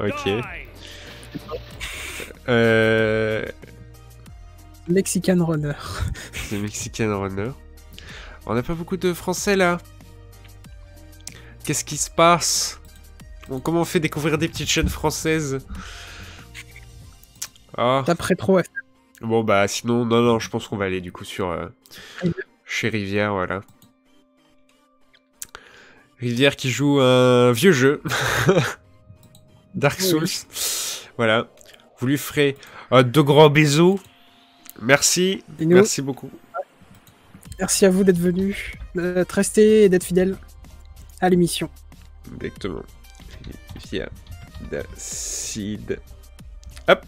Ok. Mexican Runner. Le Mexican Runner. On n'a pas beaucoup de français là. Qu'est-ce qui se passe? Comment on fait découvrir des petites chaînes françaises? Ah. Tape rétro. Bon bah sinon, non, je pense qu'on va aller du coup sur chez Rivière, voilà. Rivière qui joue un vieux jeu. Dark Souls. Voilà. Vous lui ferez de gros bisous. Merci. Merci beaucoup. Merci à vous d'être venus, d'être restés et d'être fidèles à l'émission. Exactement. Rivière d'Acide. Hop.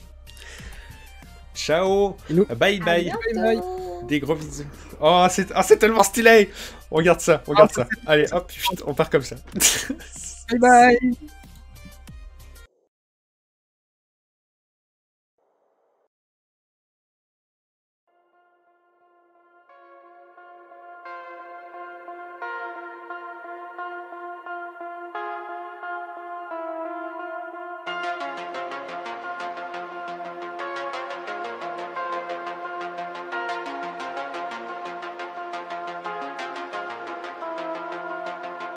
Ciao. Bye bye. Des gros bisous. Oh, c'est tellement stylé. On regarde ça. Allez, hop, on part comme ça. Bye bye.